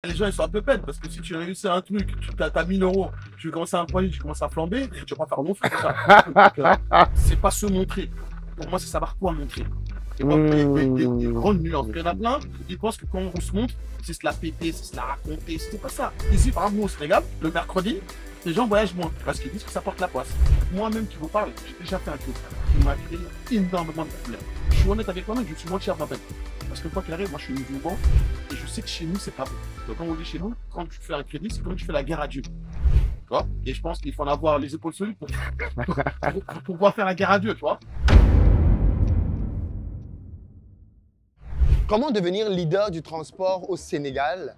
Les gens ils sont un peu bêtes parce que si tu réussis un truc, tu as 1000 euros, tu veux commencer un projet, tu commences à flamber, tu vas pas faire long feu ça. Donc, c'est pas se montrer. Pour moi, c'est savoir quoi montrer. C'est pas des grandes nuances. Il y en a plein, ils pensent que quand on se montre, c'est se la péter, c'est se la raconter. C'est pas ça. Ici, par exemple, au Sénégal, le mercredi, les gens voyagent moins parce qu'ils disent que ça porte la poisse. Moi-même qui vous parle, j'ai déjà fait un truc qui m'a créé énormément de problèmes. Je suis honnête avec moi-même, je suis moins cher moi-même. Parce que quoi qu'il arrive, moi je suis musulman et je sais que chez nous, c'est pas bon. Donc quand on dit chez nous, quand tu fais un crédit, c'est comme tu fais la guerre à Dieu. Tu vois. Et je pense qu'il faut en avoir les épaules solides pour pouvoir faire la guerre à Dieu, tu vois. Comment devenir leader du transport au Sénégal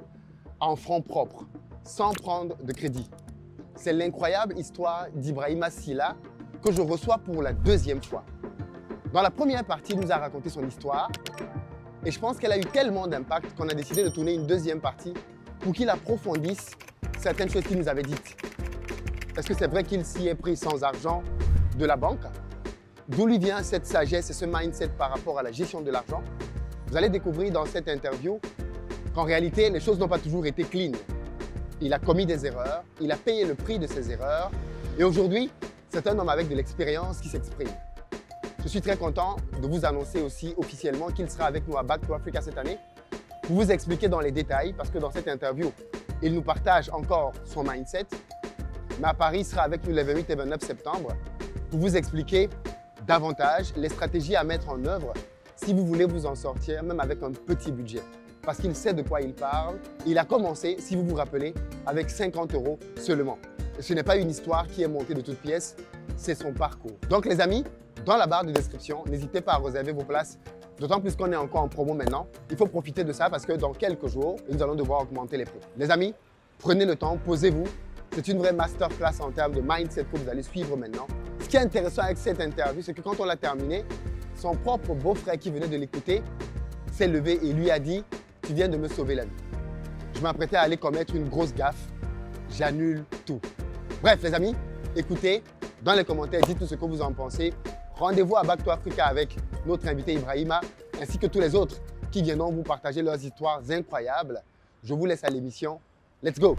en fonds propres, sans prendre de crédit? C'est l'incroyable histoire d'Ibrahima Silla que je reçois pour la deuxième fois. Dans la première partie, il nous a raconté son histoire et je pense qu'elle a eu tellement d'impact qu'on a décidé de tourner une deuxième partie pour qu'il approfondisse certaines choses qu'il nous avait dites. Est-ce que c'est vrai qu'il s'y est pris sans argent de la banque? D'où lui vient cette sagesse et ce mindset par rapport à la gestion de l'argent? Vous allez découvrir dans cette interview qu'en réalité, les choses n'ont pas toujours été clean. Il a commis des erreurs, il a payé le prix de ses erreurs et aujourd'hui, c'est un homme avec de l'expérience qui s'exprime. Je suis très content de vous annoncer aussi officiellement qu'il sera avec nous à Back to Africa cette année pour vous expliquer dans les détails parce que dans cette interview, il nous partage encore son mindset. Mais à Paris, il sera avec nous les 28 et 29 septembre pour vous expliquer davantage les stratégies à mettre en œuvre si vous voulez vous en sortir, même avec un petit budget. Parce qu'il sait de quoi il parle. Il a commencé, si vous vous rappelez, avec 50 € seulement. Et ce n'est pas une histoire qui est montée de toutes pièces, c'est son parcours. Donc les amis, dans la barre de description, n'hésitez pas à réserver vos places, d'autant plus qu'on est encore en promo maintenant. Il faut profiter de ça parce que dans quelques jours, nous allons devoir augmenter les prix. Les amis, prenez le temps, posez-vous. C'est une vraie masterclass en termes de mindset que vous allez suivre maintenant. Ce qui est intéressant avec cette interview, c'est que quand on l'a terminée, son propre beau-frère qui venait de l'écouter s'est levé et lui a dit « Tu viens de me sauver la vie ». Je m'apprêtais à aller commettre une grosse gaffe. J'annule tout. Bref, les amis, écoutez, dans les commentaires, dites tout ce que vous en pensez. Rendez-vous à Back to Africa avec notre invité Ibrahima, ainsi que tous les autres qui viendront vous partager leurs histoires incroyables. Je vous laisse à l'émission. Let's go!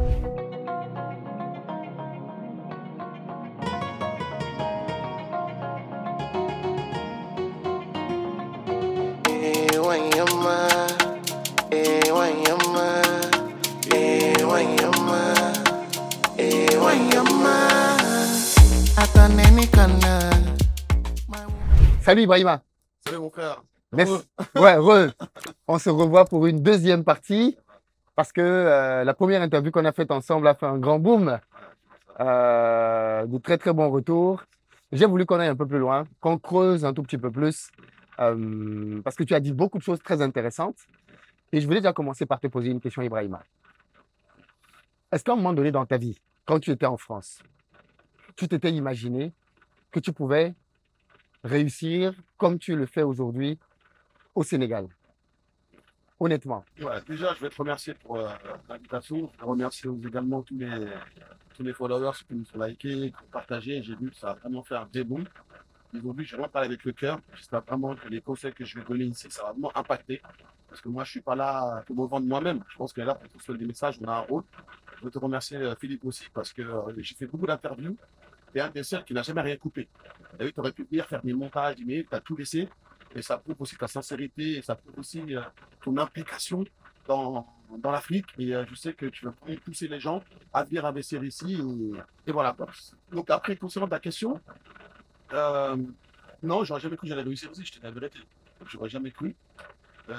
Salut Ibrahima. Salut mon frère. Ouais, on se revoit pour une deuxième partie parce que la première interview qu'on a faite ensemble a fait un grand boom. De très très bons retours. J'ai voulu qu'on aille un peu plus loin, qu'on creuse un tout petit peu plus parce que tu as dit beaucoup de choses très intéressantes. Et je voulais déjà commencer par te poser une question, Ibrahima. Est-ce qu'à un moment donné dans ta vie, quand tu étais en France, tu t'étais imaginé que tu pouvais réussir comme tu le fais aujourd'hui au Sénégal? Honnêtement. Ouais, déjà, je vais te remercier pour l'invitation. Je remercie également tous les followers qui nous ont likés, qui ont partagé. J'ai vu que ça a vraiment fait un déboom. Aujourd'hui, je vais vraiment parler avec le cœur. J'espère vraiment que les conseils que je vais donner ici, ça va vraiment impacter. Parce que moi, je ne suis pas là pour me vendre moi-même. Je pense que là, pour transmettre des messages, on a un rôle. Je veux te remercier, Philippe, aussi, parce que j'ai fait beaucoup d'interviews. Tu es un des seuls qui n'a jamais rien coupé. Tu aurais pu venir faire des montages, mais tu as tout laissé. Et ça prouve aussi ta sincérité, et ça prouve aussi ton implication dans l'Afrique. Et je sais que tu vas pousser les gens à venir investir ici. Et voilà. Donc après, concernant ta question, non, j'aurais jamais cru que j'allais réussir aussi, je te dis la vérité. J'aurais jamais cru.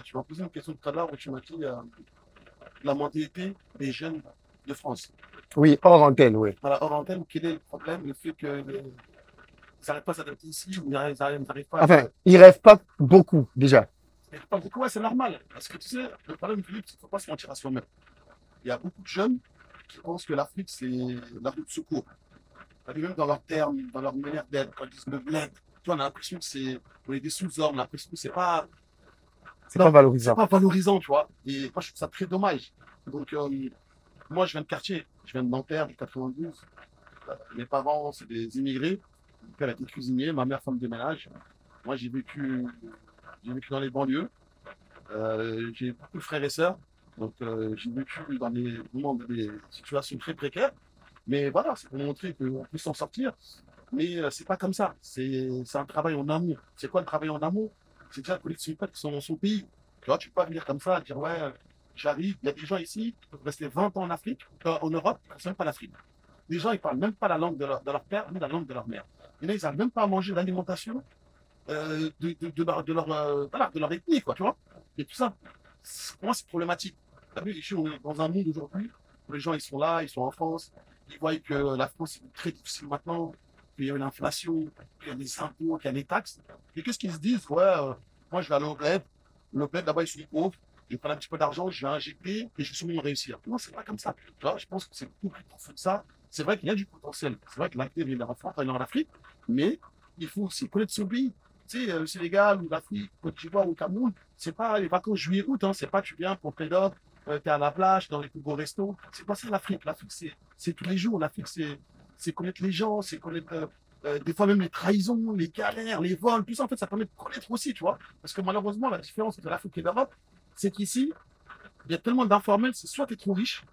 Tu m'as posé une question tout à l'heure où tu m'as dit la mentalité des jeunes de France. Oui, hors antenne, oui. Voilà, hors antenne, quel est le problème? Le fait qu'ils n'arrivent pas à s'adapter ici, ou ils n'arrivent pas Enfin, ils rêvent pas beaucoup, déjà. pas beaucoup, ouais, c'est normal. Parce que tu sais, le problème, Philippe, c'est qu'il ne faut pas se mentir à soi-même. Il y a beaucoup de jeunes qui pensent que l'Afrique, c'est l'Afrique de secours. Même dans leurs termes, dans leur manière d'être, quand ils disent le bled, tu vois, on a l'impression que on est des sous-hommes, on a l'impression que c'est pas. C'est pas valorisant. C'est pas valorisant, tu vois. Et moi, je trouve ça très dommage. Donc, moi, je viens de quartier, je viens de Nanterre, du 92. Mes parents, c'est des immigrés. Mon père était cuisinier, ma mère femme de ménage. Moi, j'ai vécu dans les banlieues. J'ai beaucoup de frères et sœurs. Donc, j'ai vécu dans des situations très précaires. Mais voilà, c'est pour montrer qu'on peut s'en sortir. Mais c'est pas comme ça. C'est un travail en amour. C'est quoi le travail en amour? C'est déjà connaître son peuple, son pays. Tu vois, tu peux pas venir comme ça et dire, ouais, j'arrive. Il y a des gens ici qui peuvent rester 20 ans en Afrique, en Europe, ils ne savent même pas l'Afrique. Les gens, ils parlent même pas la langue de leur père, ni la langue de leur mère. Et là, ils n'arrivent même pas à manger l'alimentation voilà, de leur ethnie, quoi, tu vois. Et tout ça, pour moi, c'est problématique. T'as vu, ici, on est dans un monde aujourd'hui où les gens, ils sont là, ils sont en France, ils voient que la France est très difficile maintenant, qu'il y a une inflation, qu'il y a des impôts, qu'il y a des taxes. Et qu'est-ce qu'ils se disent? Ouais, moi, je vais aller au bled. Le bled, là-bas, ils sont pauvres. Je vais prendre un petit peu d'argent, je vais injecter et je vais sûrement réussir. Non, c'est pas comme ça. Tu vois, je pense que c'est beaucoup plus profond que ça. C'est vrai qu'il y a du potentiel. C'est vrai que l'acteur, il est en France, il est en Afrique, mais il faut aussi connaître son pays. Tu sais, le Sénégal ou l'Afrique, Côte d'Ivoire ou Cameroun, c'est pas les vacances juillet-août, hein, c'est pas tu viens pour Pédop, t'es à la plage, dans les plus beaux restos. C'est pas ça l'Afrique. L'Afrique, c'est tous les jours. L'Afrique, c'est connaître les gens, c'est connaître des fois même les trahisons, les galères, les vols, tout ça, en fait, ça permet de connaître aussi, tu vois. Parce que malheureusement, la différence entre l'Afrique et l'Europe, c'est qu'ici, il y a tellement d'informels, c'est soit tu es trop riche,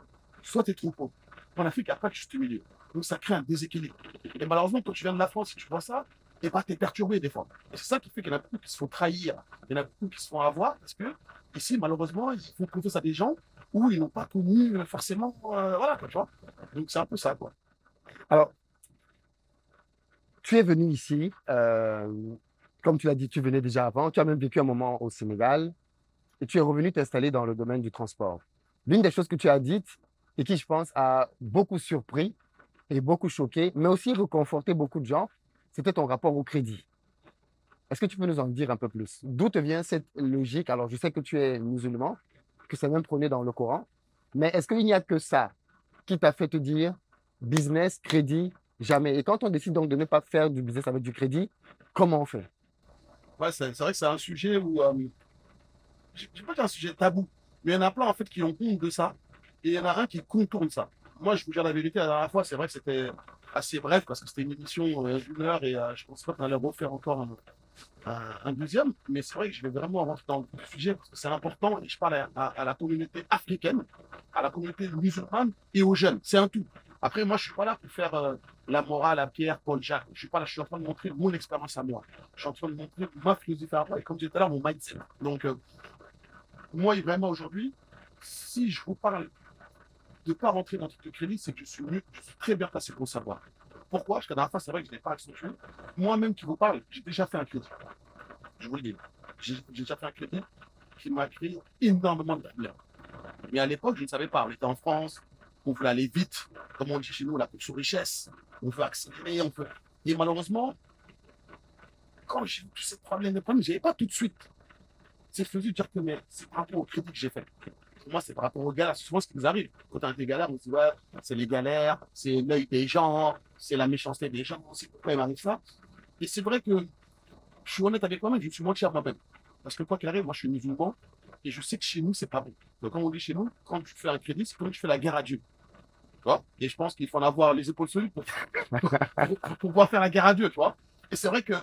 soit tu es trop pauvre. En Afrique, il n'y a pas de juste milieu. Donc ça crée un déséquilibre. Et malheureusement, quand tu viens de la France et tu vois ça, et bah, tu es perturbé des fois. Et c'est ça qui fait qu'il y en a beaucoup qui se font trahir, il y en a beaucoup qui se font avoir, parce que ici, malheureusement, ils font confiance à des gens où ils n'ont pas connu forcément. Voilà, quoi, tu vois. Donc c'est un peu ça, quoi. Alors, tu es venu ici, comme tu l'as dit, tu venais déjà avant, tu as même vécu un moment au Sénégal et tu es revenu t'installer dans le domaine du transport. L'une des choses que tu as dites et qui, je pense, a beaucoup surpris et beaucoup choqué, mais aussi reconforté beaucoup de gens, c'était ton rapport au crédit. Est-ce que tu peux nous en dire un peu plus? D'où te vient cette logique? Alors, je sais que tu es musulman, que c'est même prôné dans le Coran, mais est-ce qu'il n'y a que ça qui t'a fait te dire business, crédit, jamais? Et quand on décide donc de ne pas faire du business avec du crédit, comment on fait? Ouais, c'est vrai que c'est un sujet où, je ne sais pas que c'est un sujet tabou, mais il y en a plein en fait qui ont honte de ça, et il y en a un qui contourne ça. Moi, je vous dire la vérité, la dernière fois, c'est vrai que c'était assez bref, parce que c'était une émission d'une heure, et je pense pas qu'on allait refaire encore un deuxième, mais c'est vrai que je vais vraiment rentrer dans le sujet, parce que c'est important, et je parle à la communauté africaine, à la communauté musulmane et aux jeunes, c'est un tout. Après, moi, je suis pas là pour faire la morale à Pierre, Paul, Jacques. Je suis pas là, je suis en train de montrer mon expérience à moi. Je suis en train de montrer ma philosophie à moi, et comme je disais tout à l'heure, mon mindset. Donc, moi, vraiment, aujourd'hui, si je vous parle de ne pas rentrer dans le truc de crédit, c'est que je suis très bien placé pour le savoir. Pourquoi? Parce que la dernière fois, c'est vrai que je n'ai pas accentué. Moi-même qui vous parle, j'ai déjà fait un crédit. Je vous le dis. J'ai déjà fait un crédit qui m'a créé énormément de problèmes. Mais à l'époque, je ne savais pas. On était en France, on voulait aller vite. Comme on dit chez nous, la course aux richesses. On veut accélérer, on veut. Et malheureusement, quand j'ai eu tous ces problèmes, je n'avais pas tout de suite. C'est faisait de dire que c'est par rapport au crédit que j'ai fait. Pour moi, c'est par rapport aux galères. C'est souvent ce qui nous arrive. Quand on a des galères, on se dit, ouais, c'est les galères, c'est l'œil des gens, c'est la méchanceté des gens, c'est pourquoi il m'arrive ça. Et c'est vrai que je suis honnête avec moi-même, je me suis menti à moi-même. Parce que quoi qu'il arrive, moi, je suis musulman et je sais que chez nous, c'est pas bon. Donc, quand on dit chez nous, quand tu fais un crédit, c'est comme tu fais la guerre à Dieu. Tu vois. Et je pense qu'il faut en avoir les épaules solides pour pouvoir faire la guerre à Dieu, tu vois. Et c'est vrai que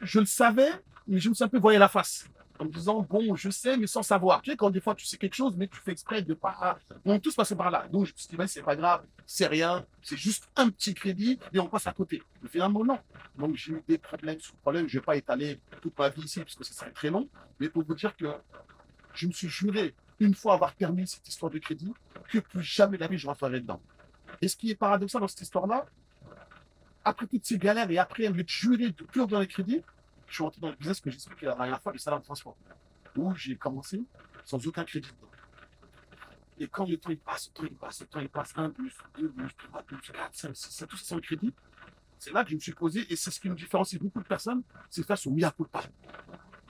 je le savais, mais je me suis un peu voilé la face. En me disant, bon, je sais, mais sans savoir. Tu sais, quand des fois tu sais quelque chose, mais tu fais exprès de pas. On est tous passés par là. Donc, je me suis dit, c'est pas grave, c'est rien, c'est juste un petit crédit et on passe à côté. Mais finalement, non. Donc, j'ai eu des problèmes sous problèmes. Je ne vais pas étaler toute ma vie ici, parce que ça serait très long. Mais pour vous dire que je me suis juré, une fois avoir terminé cette histoire de crédit, que plus jamais de la vie je rentrerai dedans. Et ce qui est paradoxal dans cette histoire-là, après toutes ces galères et après me jurer de plus dans les crédits, je suis rentré dans le business que j'expliquais la dernière fois, le salon de transport, où j'ai commencé sans aucun crédit. Et quand le temps il passe, le temps il passe, le temps il passe, un bus, deux bus, trois bus, quatre, cinq, six, sept, tout ça sans crédit, c'est là que je me suis posé, et c'est ce qui me différencie beaucoup de personnes, c'est faire son mea culpa. Tu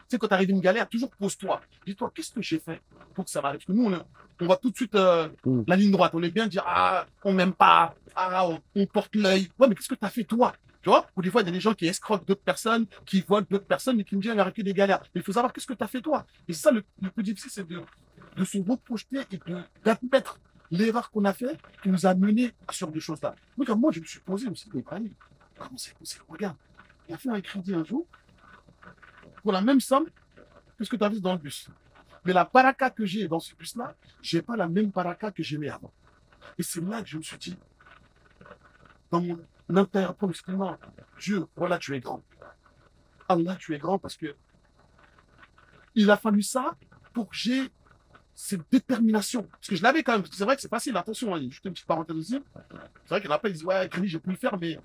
sais, quand tu arrives une galère, toujours pose-toi. Dis-toi, qu'est-ce que j'ai fait pour que ça m'arrive? Parce que nous, on voit tout de suite la ligne droite. On est bien de dire, ah, on m'aime pas, ah, on porte l'œil. Ouais, mais qu'est-ce que tu as fait toi? Tu vois? Ou des fois, il y a des gens qui escroquent d'autres personnes, qui volent d'autres personnes et qui me disent, il y a que des galères. Mais il faut savoir qu'est-ce que tu as fait toi. Et ça, le plus difficile, c'est de se reprojeter et d'admettre l'erreur qu'on a fait qui nous a menés sur des choses-là. Donc, moi, je me suis posé, je me suis dit, mais comment c'est possible? Regarde, il a fait un crédit un jour pour la même somme que ce que tu as vu dans le bus. Mais la baraka que j'ai dans ce bus-là, je n'ai pas la même baraka que j'aimais avant. Et c'est là que je me suis dit, dans mon intérieur, non, Dieu, voilà, tu es grand. Allah, tu es grand parce que il a fallu ça pour que j'ai cette détermination. Parce que je l'avais quand même. C'est vrai que c'est facile, attention, hein, juste une petite parenthèse aussi. C'est vrai qu'il y en a plein, ils disent, ouais, Crédit, j'ai pu le faire, mais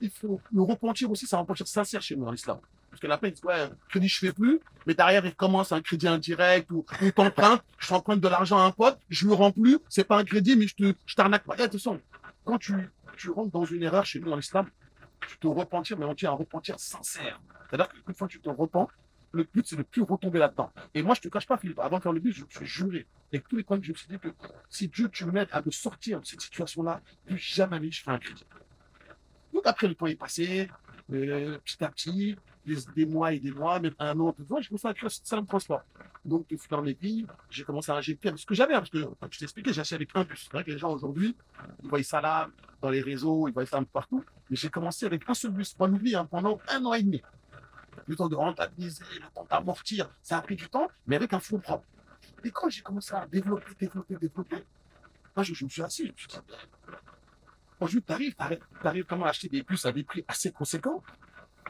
il faut le repentir aussi, c'est un repentir sincère chez nous dans l'islam. Parce qu'il y en a plein, ils disent, ouais, crédit, je fais plus, mais derrière, il commence un crédit indirect ou t'empruntes, je t'emprunte de l'argent à un pote, je le rends plus, c'est pas un crédit, mais je t'arnaque pas. Et attention, quand tu rentres dans une erreur chez nous dans l'islam, tu te repentir, mais on dit un repentir sincère. C'est-à-dire qu'une fois que tu te repens, le but, c'est de ne plus retomber là-dedans. Et moi, je ne te cache pas, Philippe, avant de faire le but, je me suis juré. Avec tous les problèmes, je me suis dit que si Dieu, tu m'aides à me sortir de cette situation-là, plus jamais je ferai un crédit. Donc après, le temps est passé, petit à petit, des mois et des mois, même un an, 2 ans, je commençais à créer ça de transport. Donc, de fil en aiguille, j'ai commencé à injecter ce que j'avais, parce que, comme je t'expliquais, j'ai acheté avec un bus. C'est vrai que les gens aujourd'hui, ils voient ça là, dans les réseaux, ils voient ça un peu partout. Mais j'ai commencé avec un seul bus, pas l'oublier, hein, pendant 1 an et demi. Le temps de rentabiliser, le temps d'amortir, ça a pris du temps, mais avec un fonds propre. Et quand j'ai commencé à développer, moi, je me suis assis, je me suis dit, aujourd'hui, tu arrives comment à acheter des bus à des prix assez conséquents,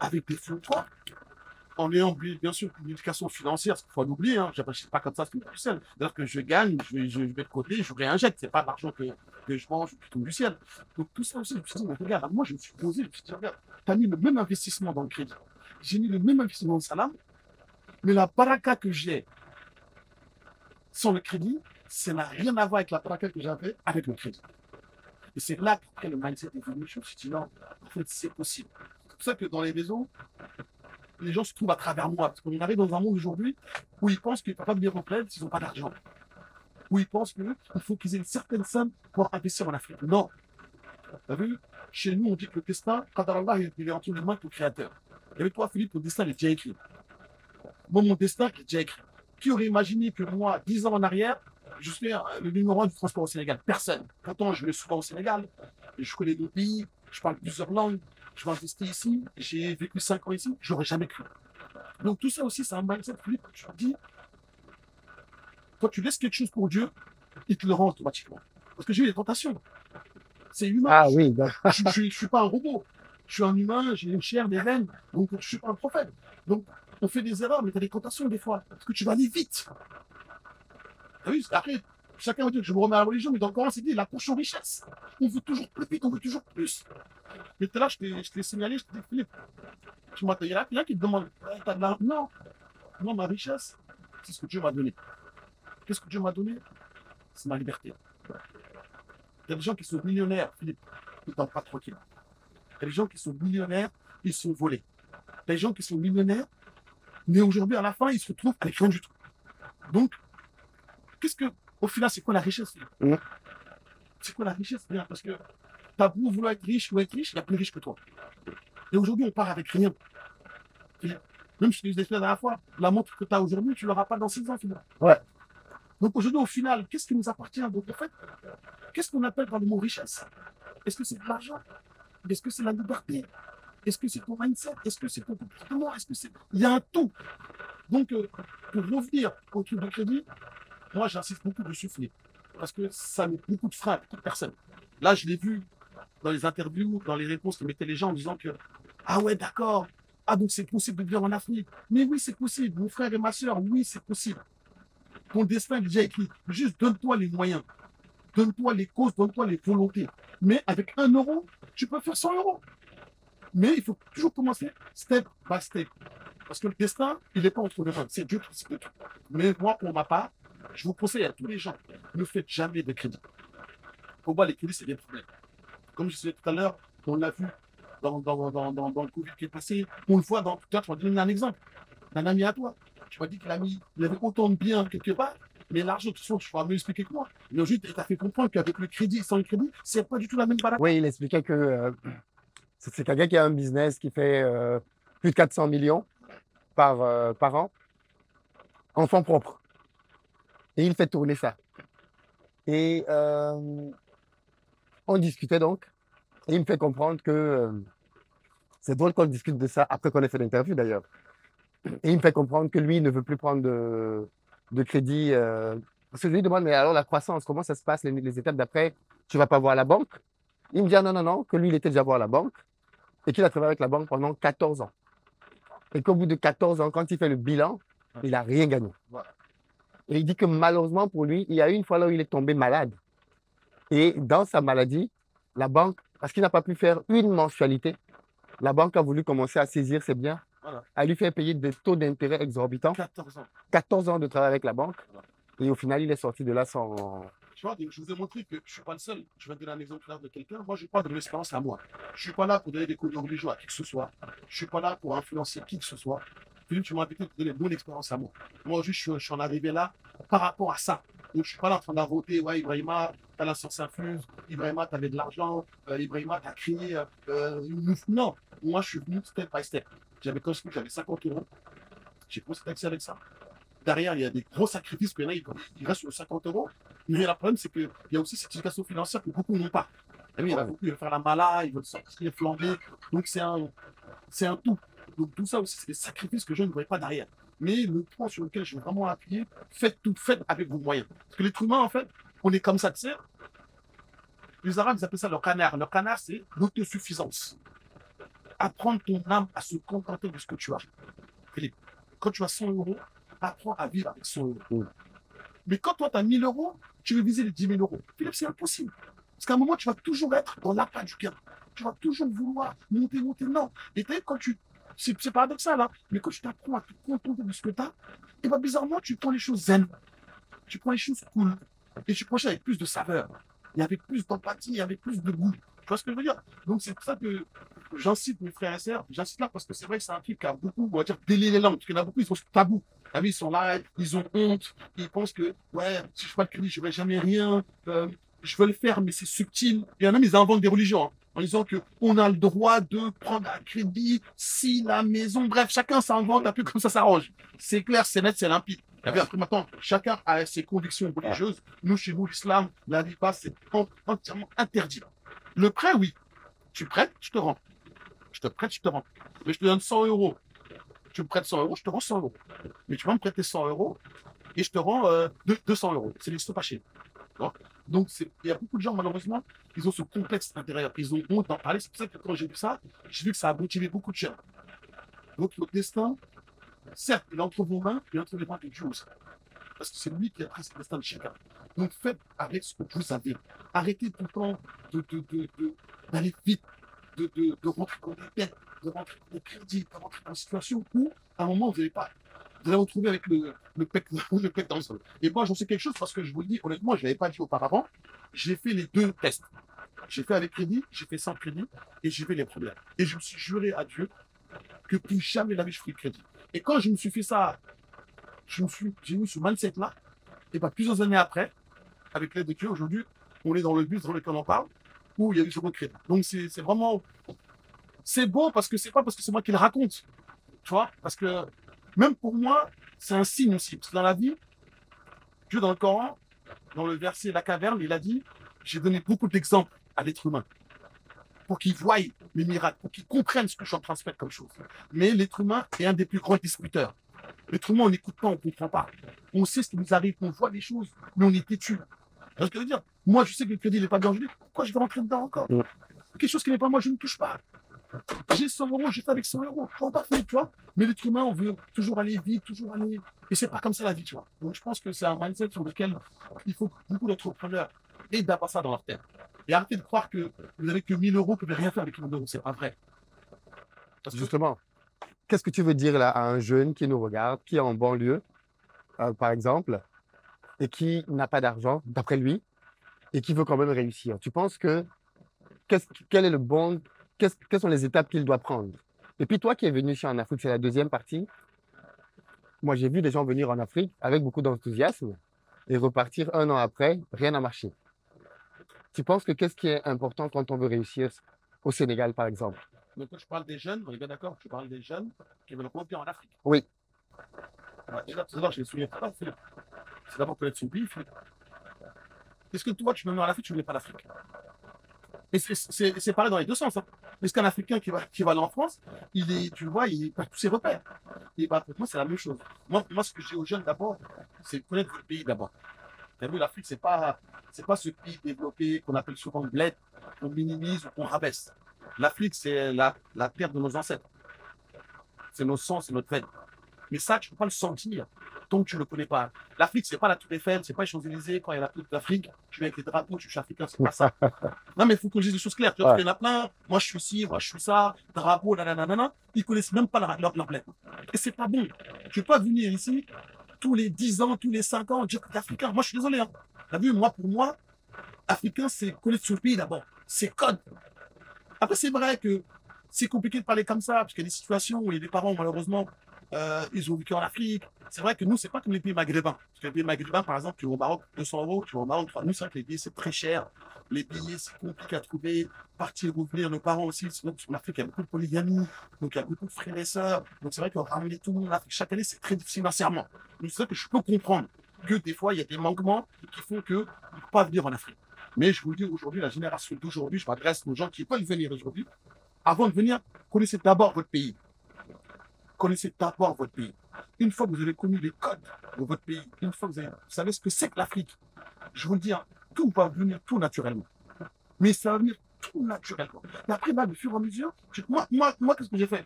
avec des fonds propres, en ayant bien sûr une éducation financière, parce qu'il faut l'oublier, hein, je ne pas comme ça, c'est tout seul. D'ailleurs que je gagne, je vais de côté, je réinjecte, ce n'est pas l'argent que je mange qui tombe du ciel. Donc tout ça aussi, je me suis dit, mais regarde, moi je me suis posé, je me suis dit, regarde, tu as mis le même investissement dans le crédit, j'ai mis le même investissement dans le salam, mais la baraka que j'ai sans le crédit, ça n'a rien à voir avec la baraka que j'avais avec le crédit. Et c'est là qu'après le mindset est venu, je me suis dit, non, en fait, c'est possible. C'est pour ça que dans les maisons, les gens se trouvent à travers moi. Parce qu'on arrive dans un monde aujourd'hui où ils pensent qu'ils ne peuvent pas venir en plaide s'ils n'ont pas d'argent. Où ils pensent qu'il faut qu'ils aient une certaine somme pour investir en Afrique. Non. Tu as vu, chez nous, on dit que le destin, quand Allah, il est entre les mains de ton créateur. Et avec toi, Philippe, ton destin il est déjà écrit. Moi, mon destin il est déjà écrit. Qui aurait imaginé que moi, 10 ans en arrière, je suis le numéro 1 du transport au Sénégal? Personne. Pourtant, je vais souvent au Sénégal. Je connais d'autres pays. Je parle plusieurs langues. Je m'investis ici. J'ai vécu 5 ans ici. Je n'aurais jamais cru. Donc, tout ça aussi, c'est un mindset, Philippe. Tu te dis, quand tu laisses quelque chose pour Dieu, il te le rend automatiquement. Parce que j'ai eu des tentations. C'est humain. Ah oui, Je ne suis pas un robot. Je suis un humain, j'ai une chair, des veines. Donc, je ne suis pas un prophète. Donc, on fait des erreurs, mais tu as des tentations des fois. Parce que tu vas aller vite. T'as vu? Après, chacun va dire que je me remets à la religion, mais dans le Coran, c'est dit la course aux richesses. On veut toujours plus vite, on veut toujours plus. Mais là, je t'ai signalé, je t'ai dit, Philippe, tu m'as il y en a qui te demandent, t'as de l'argent? Non, non, ma richesse, c'est ce que Dieu m'a donné. Qu'est-ce que Dieu m'a donné? C'est ma liberté. Il y a des gens qui sont millionnaires, Philippe, ils ne dorment pas tranquille. Il y a des gens qui sont millionnaires, ils sont volés. Il y a des gens qui sont millionnaires, mais aujourd'hui, à la fin, ils se retrouvent avec rien du tout. Donc, au final, c'est quoi la richesse? C'est quoi la richesse? Parce que tu as beau vouloir être riche ou être riche, il y a plus riche que toi. Et aujourd'hui, on part avec rien. Même si je te disais la dernière fois, la montre que tu as aujourd'hui, tu ne l'auras pas dans 6 ans, finalement. Ouais. Donc aujourd'hui, au final, qu'est-ce qui nous appartient? Donc en fait, qu'est-ce qu'on appelle par le mot richesse? Est-ce que c'est de l'argent? Est-ce que c'est la liberté? Est-ce que c'est ton mindset? Est-ce que c'est ton comportement? Est-ce que c'est... Il y a un tout. Donc, pour revenir au truc de crédit, moi, j'insiste beaucoup dessus, Philippe. Parce que ça met beaucoup de freins à beaucoup de personnes. Là, je l'ai vu dans les interviews, dans les réponses que mettaient les gens en disant que ah ouais, d'accord, ah donc c'est possible de vivre en Afrique. Mais oui, c'est possible. Mon frère et ma soeur, oui, c'est possible. Ton destin est déjà écrit. Juste donne-toi les moyens. Donne-toi les causes, donne-toi les volontés. Mais avec 1 euro, tu peux faire 100 euros. Mais il faut toujours commencer step by step. Parce que le destin, il n'est pas entre les mains. C'est Dieu qui décide de tout. Mais moi, pour ma part, je vous conseille à tous les gens, ne faites jamais de crédit. Pour moi, les crédits, c'est des problèmes. Comme je disais tout à l'heure, on l'a vu dans le Covid qui est passé. On le voit dans tout à l'heure, je vais te donner un exemple. Un ami à toi, tu m'as dit qu'il avait autant de biens quelque part, mais l'argent, de toute façon, tu pourras mieux expliquer que moi. Mais aujourd'hui, il t'a fait comprendre qu'avec le crédit, sans le crédit, c'est pas du tout la même balade. Oui, il expliquait que c'est quelqu'un qui a un business qui fait plus de 400 millions par an, en fonds propres. Et il fait tourner ça. Et on discutait donc, et il me fait comprendre que c'est drôle qu'on discute de ça après qu'on ait fait l'interview d'ailleurs. Et il me fait comprendre que lui, il ne veut plus prendre de crédit. Parce que je lui demande, mais alors la croissance, comment ça se passe, les étapes d'après? Tu vas pas voir la banque? Il me dit, ah non, non, non, que lui, il était déjà voir la banque et qu'il a travaillé avec la banque pendant 14 ans. Et qu'au bout de 14 ans, quand il fait le bilan, il n'a rien gagné. Voilà. Et il dit que malheureusement pour lui, il y a eu une fois là où il est tombé malade. Et dans sa maladie, la banque, parce qu'il n'a pas pu faire une mensualité, la banque a voulu commencer à saisir ses biens, Voilà. à lui faire payer des taux d'intérêt exorbitants. 14 ans. 14 ans de travail avec la banque. Voilà. Et au final, il est sorti de là sans. Tu vois, je vous ai montré que je ne suis pas le seul. Je vais te donner un exemple là de quelqu'un. Moi, je parle de mon expérience à moi. Je ne suis pas là pour donner des cours de religion à qui que ce soit. Je ne suis pas là pour influencer qui que ce soit. Philippe, tu m'as invité pour donner mon expérience à moi. Moi, juste, je suis en arrivé là par rapport à ça. Donc, je ne suis pas là en train d'invoter, ouais, Ibrahima, t'as la science infuse, Ibrahima, t'avais de l'argent, Ibrahima, t'as créé une mouvement. Non, moi, je suis venu step by step. Quand j'avais 50 euros, j'ai commencé à taxer avec ça. Derrière, il y a des gros sacrifices, qu'il y en a, ils restent sur 50 euros. Mais le problème, c'est qu'il y a aussi cette éducation financière que beaucoup n'ont pas. Et oui, il y en a beaucoup qui veulent faire la mala, ils veulent sortir, flamber. Donc, c'est un tout. Donc, tout ça aussi, c'est des sacrifices que je ne voyais pas derrière. Mais le point sur lequel je veux vraiment appuyer, faites tout, faites avec vos moyens. Parce que l'être humain, en fait, on est comme ça, tu sais. Les Arabes, ils appellent ça leur canard. Leur canard, c'est l'autosuffisance. Apprendre ton âme à se contenter de ce que tu as. Philippe, quand tu as 100 euros, apprends à vivre avec 100 euros. Mais quand toi, tu as 1000 euros, tu veux viser les 10 000 euros. Philippe, c'est impossible. Parce qu'à un moment, tu vas toujours être dans l'appât du gain. Tu vas toujours vouloir monter, monter. Non. Et peut-être quand tu. C'est paradoxal, hein, mais quand tu t'apprends à te contenter de ce que tu as, et bien bizarrement, tu prends les choses zen. Tu prends les choses cool. Et tu prends les choses avec plus de saveur. Et avec plus d'empathie, et avec plus de goût. Tu vois ce que je veux dire? Donc, c'est pour ça que j'incite mes frères et sœurs. J'incite là parce que c'est vrai que c'est un truc qui a beaucoup, on va dire, délié les langues. Parce qu'il y en a beaucoup, ils sont tabous. Ah oui, ils sont là, ils ont honte, ils pensent que, ouais, si je fais pas de crédit, je n'aurai jamais rien, je veux le faire, mais c'est subtil. Il y en a, ils inventent des religions, hein, en disant qu'on a le droit de prendre un crédit si la maison, bref, chacun s'invente un peu comme ça s'arrange. C'est clair, c'est net, c'est limpide. Après, maintenant, chacun a ses convictions religieuses. Nous, chez nous, l'islam, la riba, c'est entièrement interdit. Le prêt, oui. Tu prêtes, je te rends. Je te prête, je te rends. Mais je te donne 100 euros. Tu me prêtes 100 euros, je te rends 100 euros. Mais tu vas me prêter 100 euros et je te rends 200 euros. C'est les pas chez. Donc, il y a beaucoup de gens, malheureusement, ils ont ce complexe intérieur. Ils ont honte d'en parler. C'est pour ça que quand j'ai vu ça, j'ai vu que ça a motivé beaucoup de gens. Donc, votre destin, certes, il est entre vos mains, mais entre les mains de Dieu aussi. Parce que c'est lui qui a pris le destin de chacun. Donc, faites avec ce que vous avez. Arrêtez tout le temps d'aller vite, de rentrer dans des dettes, de rentrer dans des crédits, de rentrer dans une situation où, à un moment, vous allez vous retrouver avec le pec dans le sol. Et moi, j'en sais quelque chose parce que je vous le dis, honnêtement, je ne l'avais pas dit auparavant. J'ai fait les deux tests. J'ai fait avec crédit, j'ai fait sans crédit et j'ai fait les problèmes. Et je me suis juré à Dieu que plus jamais la vie je ferai de crédit. Et quand je me suis fait ça, j'ai eu ce mindset-là, et pas plusieurs années après, avec l'aide de Dieu, aujourd'hui, on est dans le bus dans lequel on en parle, où il y a eu ce crédit. Donc c'est vraiment. C'est beau parce que c'est pas parce que c'est moi qui le raconte. Tu vois? Parce que même pour moi, c'est un signe aussi. Parce que dans la vie, Dieu dans le Coran, dans le verset La caverne, il a dit, j'ai donné beaucoup d'exemples à l'être humain pour qu'il voie mes miracles, pour qu'il comprenne ce que je suis en train de faire comme chose. Mais l'être humain est un des plus grands distributeurs. L'être humain, on n'écoute pas, on ne comprend pas. On sait ce qui nous arrive, on voit les choses, mais on est têtu. C'est ce que je veux dire. Moi, je sais que le crédit n'est pas bien gelé. Pourquoi je vais rentrer dedans encore? Quelque chose qui n'est pas moi, je ne touche pas. J'ai 100 euros, j'ai fait avec 100 euros. Je pas fait, tu vois. Mais l'être humain, on veut toujours aller vite, toujours aller. Et c'est pas comme ça la vie, tu vois. Donc je pense que c'est un mindset sur lequel il faut beaucoup d'entrepreneurs et d'avoir ça dans leur tête. Et arrêtez de croire que vous n'avez que 1000 euros, vous ne pouvez rien faire avec 1000 euros. C'est pas vrai. Parce que... Justement, qu'est-ce que tu veux dire là à un jeune qui nous regarde, qui est en banlieue, par exemple, et qui n'a pas d'argent, d'après lui, et qui veut quand même réussir? Tu penses que quel est le bon. Quelles sont les étapes qu'il doit prendre? Et puis toi qui es venu ici en Afrique, c'est la deuxième partie. Moi, j'ai vu des gens venir en Afrique avec beaucoup d'enthousiasme et repartir un an après, rien n'a marché. Tu penses que qu'est-ce qui est important quand on veut réussir au Sénégal, par exemple? Donc quand je parle des jeunes, on est bien d'accord, je parle des jeunes qui veulent revenir en Afrique. Oui. Ouais, déjà, tout à l'heure, je les souviens pas, Philippe. C'est d'abord connaître son pays, Philippe. Est-ce que toi, tu veux venir en Afrique, tu ne voulais pas l'Afrique? Et c'est pareil dans les deux sens. Hein. Parce qu'un Africain qui va aller en France, tu vois, il a tous ses repères. Et bah, pour moi, c'est la même chose. Moi, ce que je dis aux jeunes d'abord, c'est de connaître votre pays d'abord. T'as vu, l'Afrique, c'est pas ce pays développé qu'on appelle souvent le bled, qu'on minimise ou qu'on rabaisse. L'Afrique, c'est la terre de nos ancêtres. C'est nos sangs, c'est notre veine. Mais ça, tu ne peux pas le sentir tant que tu ne le connais pas. L'Afrique, c'est pas la Tour Eiffel, c'est pas les Champs-Élysées. Quand il y a la coupe d'Afrique, tu viens avec les drapeaux, tu suis africain, c'est pas ça. Non, mais il faut que je dise des choses claires. Tu vois, il y en a plein. Moi, je suis ci, moi, je suis ça, drapeau, nanana. Ils connaissent même pas leur bled. Et c'est pas bon. Tu ne peux pas venir ici tous les 10 ans, tous les 5 ans, dire que t'es africain. Moi, je suis désolé. Hein. T'as vu, moi, pour moi, africain, c'est connaître son pays d'abord. C'est code. Après, c'est vrai que c'est compliqué de parler comme ça, parce qu'il y a des situations où il y a des parents, malheureusement, ils ont vécu en Afrique. C'est vrai que nous, c'est pas comme les pays maghrébins. Parce que les pays maghrébins, par exemple, tu vas au Maroc, 200 €, tu vas au Maroc, 3 000. Nous, c'est vrai que les billets, c'est très cher. Les billets, c'est compliqué à trouver. Partir, revenir, nos parents aussi. Sinon, en Afrique, il y a beaucoup de polygamie. Donc, il y a beaucoup de frères et sœurs. Donc, c'est vrai qu'on ramener tout le monde en Afrique chaque année, c'est très difficile financièrement. Donc, c'est vrai que je peux comprendre que des fois, il y a des manquements qui font qu'on ne peut pas venir en Afrique. Mais je vous le dis aujourd'hui, la génération d'aujourd'hui, je m'adresse aux gens qui veulent venir aujourd'hui. Avant de venir, connaissez d'abord votre pays. Connaissez d'abord votre pays. Une fois que vous avez connu les codes de votre pays, une fois que vous savez ce que c'est que l'Afrique, je vous le dis, hein, tout va venir tout naturellement. Mais ça va venir tout naturellement. Et après, bah, au fur et à mesure, moi qu'est-ce que j'ai fait?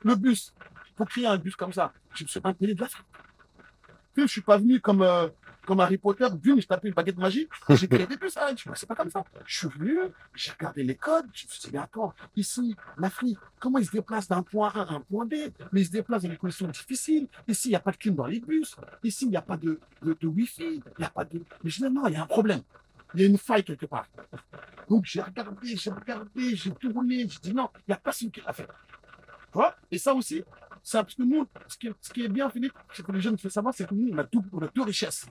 Le bus, pour créer un bus comme ça, je me suis imprégné de l'Afrique. Je ne suis pas venu comme Harry Potter, vu je tapais une baguette magique, j'ai créé des bus. Ah, c'est pas comme ça. Je suis venu, j'ai regardé les codes, je me suis dit, mais attends, ici, l'Afrique, comment ils se déplacent d'un point A à un point B, mais ils se déplacent dans des conditions difficiles. Ici, il n'y a pas de clim dans les bus. Ici, il n'y a pas de Wi-Fi. Il n'y a pas de. Mais je dis, non, il y a un problème. Il y a une faille quelque part. Donc, j'ai regardé, j'ai tourné, j'ai dit, non, il n'y a pas ce qu'il a fait. Tu vois? Et ça aussi, ça, parce que nous, ce qui est bien, Philippe, c'est que les jeunes font savoir, c'est que nous, on a deux richesses.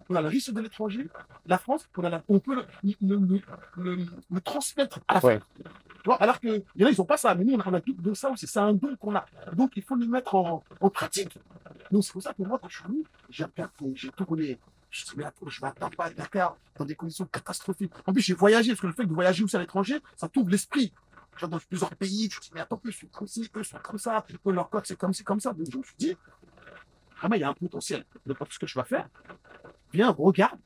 On a la richesse de l'étranger, la France, on peut le transmettre à la France. Tu vois? Alors que, il y en a, ils n'ont pas ça, mais nous, on a tout de ça aussi. C'est un don qu'on a. Donc, il faut le mettre en pratique. Donc, c'est pour ça que moi, quand je suis venu, j'ai regardé, j'ai tourné. Je me suis dit, mais attends, je vais attendre pas à Dakar dans des conditions catastrophiques. En plus, j'ai voyagé, parce que le fait de voyager aussi à l'étranger, ça t'ouvre l'esprit. Tu vas dans plusieurs pays, tu te dis, mais attends, eux sont comme ci, eux sont comme ça, eux, leur code, c'est comme ci, comme ça. Donc, je me suis dit, ah ben, il y a un potentiel. De pas tout ce que je vais faire. Viens, regarde.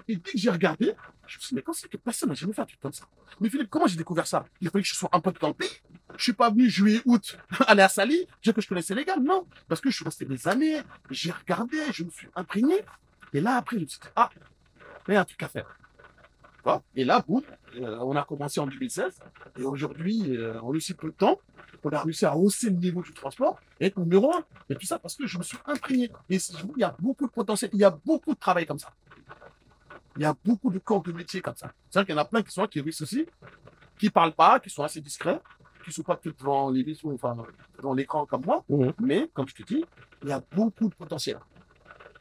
Et dès que j'ai regardé, je me suis dit, mais quand c'est que personne n'a jamais fait un truc comme ça. Mais Philippe, comment j'ai découvert ça? Il fallait que je sois un peu dans le pays. Je suis pas venu juillet, août, aller à Sali, dire que je connaissais les gars. Non. Parce que je suis resté des années, j'ai regardé, je me suis imprégné. Et là, après, je me suis dit, ah, il y a un truc à faire. Et là, boum, on a commencé en 2016. Et aujourd'hui, en aussi peu de temps, on a réussi à hausser le niveau du transport et être numéro un. Et tout ça parce que je me suis imprégné. Et il y a beaucoup de potentiel, il y a beaucoup de travail comme ça. Il y a beaucoup de corps de métier comme ça. C'est-à-dire qu'il y en a plein qui réussissent aussi, qui ne parlent pas, qui sont assez discrets, qui ne sont pas peut-être devant devant l'écran comme moi. Mais, comme je te dis, il y a beaucoup de potentiel.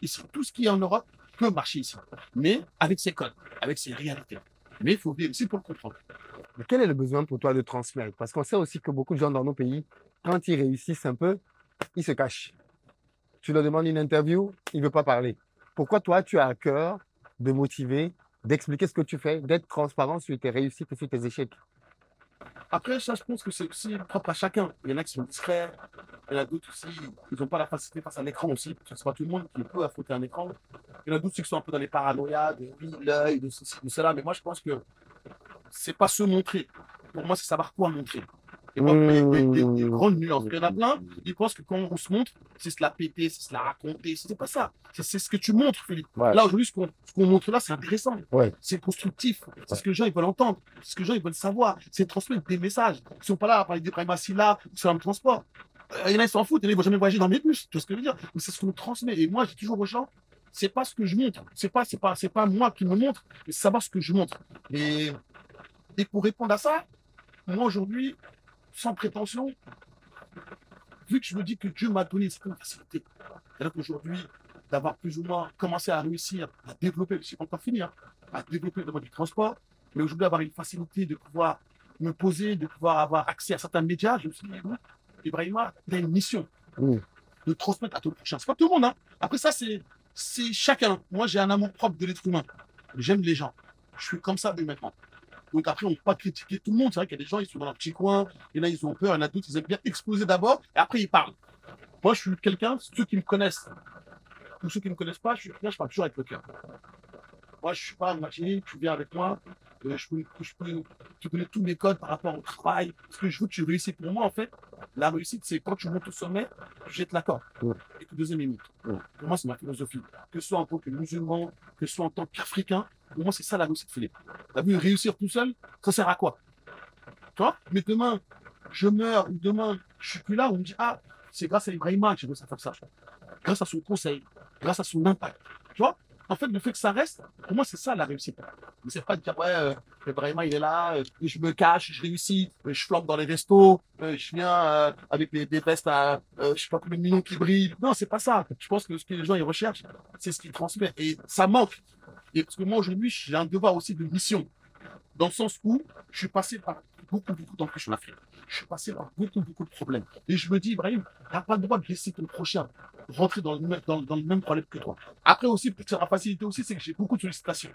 Ici, tout ce qui est en Europe peut marcher ici. Mais avec ses codes, avec ses réalités. Mais il faut venir ici pour le comprendre. Mais quel est le besoin pour toi de transmettre? Parce qu'on sait aussi que beaucoup de gens dans nos pays, quand ils réussissent un peu, ils se cachent. Tu leur demandes une interview, ils ne veulent pas parler. Pourquoi toi, tu as à cœur de motiver, d'expliquer ce que tu fais, d'être transparent sur tes réussites et sur tes échecs? Après, ça, je pense que c'est aussi propre à chacun. Il y en a qui sont discrets, il y en a d'autres aussi, ils n'ont pas la facilité face à l'écran aussi. Ce n'est pas tout le monde qui peut affronter un écran. Il y en a d'autres qui sont un peu dans les paranoïas, de oui, l'œil, de ceci, de cela. Mais moi, je pense que c'est pas se montrer. Pour moi, c'est savoir quoi montrer. Et moi, des grandes nuances. Il y en a plein, ils pensent que quand on se montre, c'est se la péter, c'est se la raconter. C'est pas ça. C'est ce que tu montres, Philippe. Ouais. Là, aujourd'hui, ce qu'on montre là, c'est intéressant. Ouais. C'est constructif. C'est ce que les gens ils veulent entendre. C'est ce que les gens ils veulent savoir. C'est transmettre des messages. Ils ne sont pas là à parler d'Ibrahima Silla ou sur le transport. Il y en a, ils s'en foutent. Il y en a, ils ne vont jamais voyager dans mes bus. Tu vois ce que je veux dire? Mais c'est ce qu'on transmet. Et moi, j'ai toujours aux gens, c'est pas ce que je montre. C'est pas moi qui me montre, mais c'est savoir ce que je montre. Et pour répondre à ça, moi, aujourd'hui, sans prétention, vu que je me dis que Dieu m'a donné cette facilité, c'est-à-dire qu'aujourd'hui, d'avoir plus ou moins commencé à réussir à développer, c'est pas encore fini, hein, à développer le domaine du transport, mais aujourd'hui avoir une facilité de pouvoir me poser, de pouvoir avoir accès à certains médias, je me suis dit, Ibrahima, il a une mission de transmettre à tout le prochain. C'est pas tout le monde, hein. Après ça, c'est chacun. Moi, j'ai un amour propre de l'être humain. J'aime les gens. Je suis comme ça humainement. Donc après, on ne peut pas critiquer tout le monde. C'est vrai qu'il y a des gens, ils sont dans leur petit coin. Il y en a, ils ont peur. Il y en a d'autres, ils aiment bien exposer d'abord et après, ils parlent. Moi, je suis quelqu'un, ceux qui me connaissent, ou ceux qui ne me connaissent pas, je suis quelqu'un, je parle toujours avec le cœur. Moi, je ne suis pas machine, tu viens avec moi, tu connais tous mes codes par rapport au travail. Ce que je veux que tu réussisses. Pour moi, en fait, la réussite, c'est quand tu montes au sommet, tu jettes la corde. Et que deuxième minute. Pour moi, c'est ma philosophie. Que ce soit en tant que musulman, que ce soit en tant qu'Africain, pour moi, c'est ça la réussite, Philippe. Tu as vu, réussir tout seul, ça sert à quoi? Tu vois? Mais demain, je meurs, ou demain, je suis plus là, on me dit, ah, c'est grâce à Ibrahima que j'ai réussi à faire ça. Grâce à son conseil, grâce à son impact. Tu vois? En fait, le fait que ça reste, pour moi, c'est ça la réussite. Mais c'est pas de dire, ouais, Ibrahima, il est là, je me cache, je réussis, je flambe dans les restos, je viens avec des vestes à, je sais pas combien de millions qui brillent. Non, c'est pas ça. Je pense que ce que les gens ils recherchent, c'est ce qu'ils transmettent. Et ça manque. Et parce que moi, aujourd'hui, j'ai un devoir aussi de mission. Dans le sens où je suis passé par beaucoup d'empêches en Afrique. Je suis passé par beaucoup de problèmes. Et je me dis, Ibrahim, tu n'as pas le droit de laisser ton prochain rentrer dans le même problème que toi. Après aussi, peut-être la facilité aussi, c'est que j'ai beaucoup de sollicitations.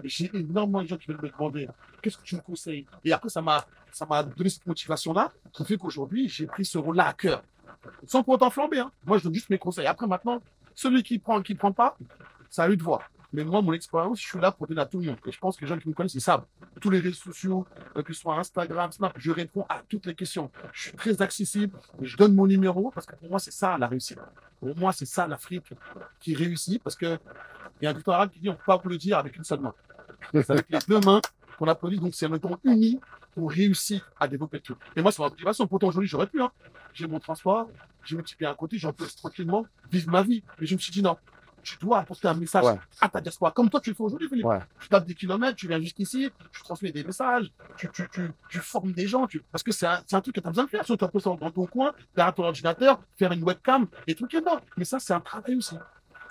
Et j'ai énormément de gens qui veulent me demander, qu'est-ce que tu me conseilles? Et après, ça m'a donné cette motivation-là, qui fait qu'aujourd'hui, j'ai pris ce rôle-là à cœur. Sans pour autant flamber, hein. Moi, je donne juste mes conseils. Après, maintenant, celui qui prend pas, c'est à lui de voir. Mais moi, mon expérience, je suis là pour donner à tout le monde. Et je pense que les gens qui me connaissent, ils savent. Tous les réseaux sociaux, que ce soit Instagram, Snap, je réponds à toutes les questions. Je suis très accessible. Je donne mon numéro parce que pour moi, c'est ça la réussite. Pour moi, c'est ça l'Afrique qui réussit parce que il y a un dicton arabe qui dit on ne peut pas applaudir avec une seule main. C'est avec les deux mains qu'on applaudit. Donc, c'est un temps uni pour réussir à développer le truc. Et moi, c'est ma motivation. Pourtant, aujourd'hui, j'aurais pu. Hein. J'ai mon transport, j'ai mon petit pied à côté, j'en peux tranquillement vivre ma vie. Mais je me suis dit non. Tu dois apporter un message à ta diaspora, comme toi tu le fais aujourd'hui, Philippe. Tu tapes des kilomètres, tu viens jusqu'ici, tu transmets des messages, tu formes des gens, parce que c'est un truc que tu as besoin de faire. Soit tu as besoin dans ton coin, derrière ton ordinateur, faire une webcam, et trucs énormes. Mais ça, c'est un travail aussi.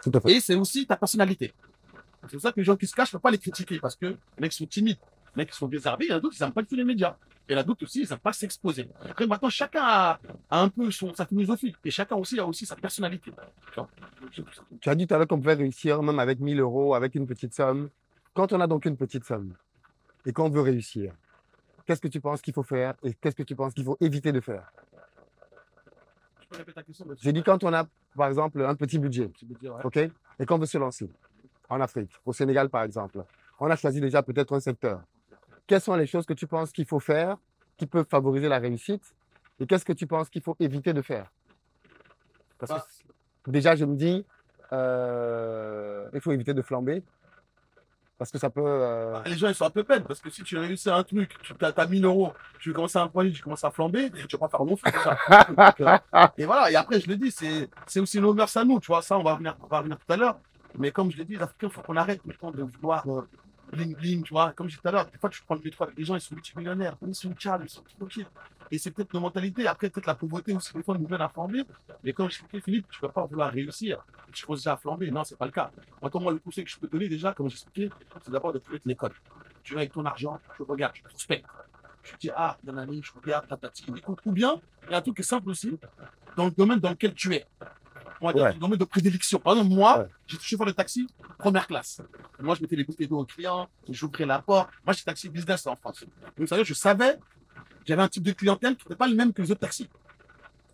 Tout à fait. Et c'est aussi ta personnalité. C'est pour ça que les gens qui se cachent, il ne faut pas les critiquer, parce que les mecs sont timides, les mecs sont désarmés, il y en a d'autres qui n'aiment pas du tout les médias. Et il y en a d'autres aussi, ils n'aiment pas s'exposer. Après, maintenant, chacun a un peu sa philosophie, et chacun aussi a aussi sa personnalité. Tu as dit tout à l'heure qu'on pouvait réussir même avec 1000 euros, avec une petite somme. Quand on a donc une petite somme et qu'on veut réussir, qu'est-ce que tu penses qu'il faut faire et qu'est-ce que tu penses qu'il faut éviter de faire? Tu peux répéter ta question? J'ai dit quand on a, par exemple, un petit budget, Ouais. OK, et qu'on veut se lancer en Afrique, au Sénégal par exemple, on a choisi déjà peut-être un secteur. Quelles sont les choses que tu penses qu'il faut faire qui peuvent favoriser la réussite et qu'est-ce que tu penses qu'il faut éviter de faire? Parce que déjà, je me dis, il faut éviter de flamber parce que ça peut... Les gens, ils sont un peu peines parce que si tu réussis un truc, tu as 1000 euros, tu commences à un projet, tu commences à flamber, tu vas pas faire long feu. Et voilà, et après, je le dis, c'est aussi nos mœurs à nous, tu vois, ça, on va revenir tout à l'heure. Mais comme je l'ai dit, les Africains, il faut qu'on arrête tout le temps de vouloir bling, tu vois. Comme je disais tout à l'heure, des fois, tu prends le métro avec des gens, ils sont multimillionnaires, ils sont calmes, ils sont tranquilles. Et c'est peut-être nos mentalités. Après, peut-être la pauvreté aussi, des fois, nous mène à flamber. Mais comme je expliquais, Philippe, tu ne peux pas vouloir réussir. Tu commences déjà à flamber. Non, ce n'est pas le cas. Moi, le conseil que je peux te donner déjà, comme j'expliquais, c'est d'abord de connaître les codes. Tu viens avec ton argent, tu regardes, tu prospectes. Tu te dis, ah, il y en a un, je regarde, écoute. Ou bien, il y a un truc qui est simple aussi, dans le domaine dans lequel tu es. On va dire, le domaine de prédilection. Par exemple, moi, j'étais chauffeur de taxi, première classe. Moi, je mettais les bouteilles d'eau aux clients, j'ouvrais la porte. Moi, j'étais taxi business en France. Donc, ça veut dire que je savais, j'avais un type de clientèle qui n'était pas le même que les autres taxis.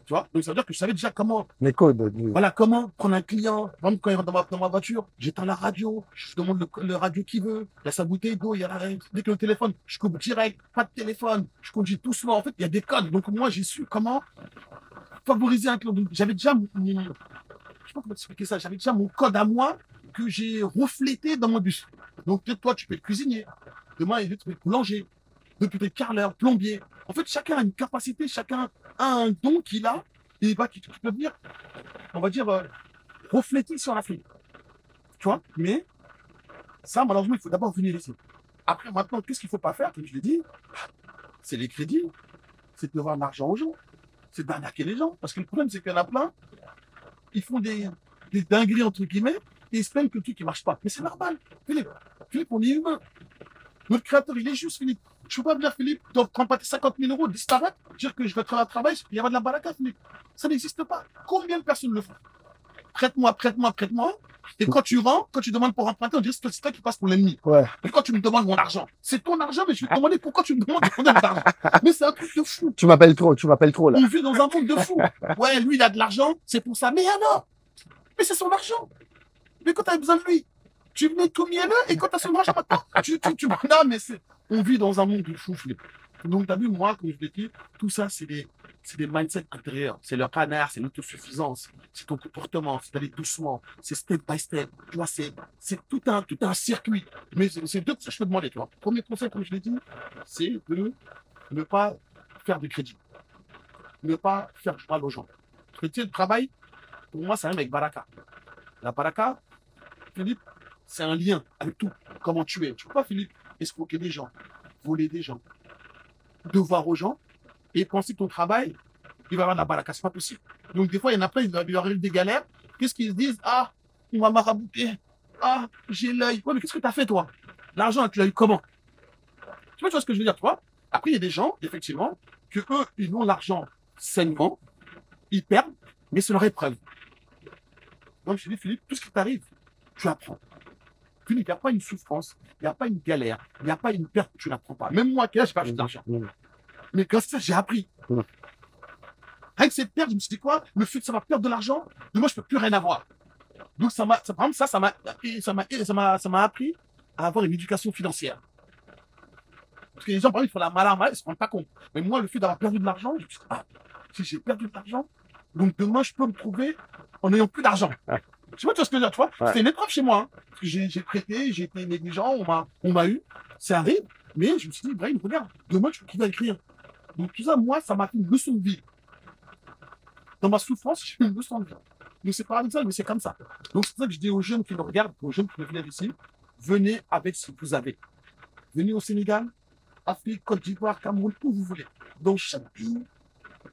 Tu vois? Donc, ça veut dire que je savais déjà comment. Les codes. Voilà, comment prendre un client. Par exemple, quand il rentre dans ma voiture, j'éteins la radio, je demande le radio qu'il veut, il y a sa bouteille d'eau, il y a dès que le téléphone, je coupe direct, pas de téléphone, je conduis doucement. En fait, il y a des codes. Donc, moi, j'ai su comment favoriser un client. J'avais déjà je sais pas comment expliquer ça. J'avais déjà mon code à moi que j'ai reflété dans mon bus. Donc, peut-être toi, tu peux être cuisinier. Demain, il peut être boulanger. D'autres peut être carreleur, plombier. En fait, chacun a une capacité, chacun a un don qu'il a et qui peut venir, on va dire, refléter sur l'Afrique. Tu vois? Mais ça, malheureusement, il faut d'abord venir ici. Après, maintenant, qu'est-ce qu'il ne faut pas faire, comme je l'ai dit? C'est les crédits. C'est de devoir l'argent aux gens. C'est d'arnaquer les gens. Parce que le problème, c'est qu'il y en a plein. Ils font des dingueries, entre guillemets, et ils se plaignent que le truc ne marche pas. Mais c'est normal. Philippe, on est humain. Notre créateur, il est juste, Philippe. Je ne peux pas dire, Philippe, tu dois prendre pas tes 50 000 euros, disparaître, dire que je vais travailler à travail, il y avoir de la baraka, Philippe. Ça n'existe pas. Combien de personnes le font? Prête-moi. Et quand tu rends, quand tu demandes pour emprunter, on dirait que c'est toi qui passes pour l'ennemi. Ouais. Mais quand tu me demandes mon argent, c'est ton argent, mais je vais te demander pourquoi tu me demandes de donner mon argent. Mais c'est un truc de fou. Tu m'appelles trop là. On vit dans un monde de fou. Ouais, lui, il a de l'argent, c'est pour ça. Mais alors? Mais c'est son argent. Mais quand tu as besoin de lui, tu venais tout mielleux et quand tu as son argent maintenant, non, mais on vit dans un monde de fou, Philippe. Donc, tu as vu, moi, comme je l'ai dit, tout ça, c'est des mindsets intérieurs. C'est le canard, c'est l'autosuffisance, c'est ton comportement, c'est d'aller doucement, c'est step by step. Tu vois, c'est tout un circuit. Mais c'est deux que je peux demander, tu vois. Premier conseil, comme je l'ai dit, c'est de ne pas faire de crédit. Ne pas faire du mal aux gens. Parce que le travail, pour moi, c'est un avec baraka. La baraka, Philippe, c'est un lien avec tout. Comment tu es. Tu ne peux pas, Philippe, escroquer des gens, voler des gens, devoir aux gens et penser que ton travail, il va avoir de la baraka. C'est pas possible. Donc, des fois, il y en a plein, il leur arrive des galères. Qu'est-ce qu'ils se disent? Ah, on va marabouter. Ah, j'ai l'œil. Ouais, mais qu'est-ce que tu as fait, toi? L'argent, tu l'as eu comment? Tu vois ce que je veux dire, toi? Après, il y a des gens, effectivement, que eux, ils ont l'argent sainement, ils perdent, mais c'est leur épreuve. Donc, je dis, Philippe, tout ce qui t'arrive, tu apprends. Philippe, il n'y a pas une souffrance, il n'y a pas une galère, il n'y a pas une perte que tu n'apprends pas. Même moi, qui j'ai pas fait d'argent. Mais grâce à ça, j'ai appris. Avec cette perte, je me suis dit quoi? Le fait que ça va perdre de l'argent, de moi, je ne peux plus rien avoir. Donc, par exemple, ça m'a appris à avoir une éducation financière. Parce que les gens, par exemple, ils font la malade, ils ne se rendent pas compte. Mais moi, le fait d'avoir perdu de l'argent, je me suis dit, ah, si j'ai perdu de l'argent, donc demain, je peux me trouver en n'ayant plus d'argent. Tu vois ce que je veux dire, tu vois? C'était une épreuve chez moi. Hein. Parce que j'ai prêté, j'ai été négligent, on m'a eu. Ça arrive. Mais je me suis dit, Ibrahim, regarde, demain, je peux trouver avec rien. Donc tout ça, moi, ça m'a fait une leçon de vie. Dans ma souffrance, j'ai eu une leçon de vie. Donc c'est paradoxal, mais c'est comme ça. Donc c'est pour ça que je dis aux jeunes qui nous regardent, aux jeunes qui veulent venir ici, venez avec ce que vous avez. Venez au Sénégal, Afrique, Côte d'Ivoire, Cameroun, où vous voulez. Dans chaque pays,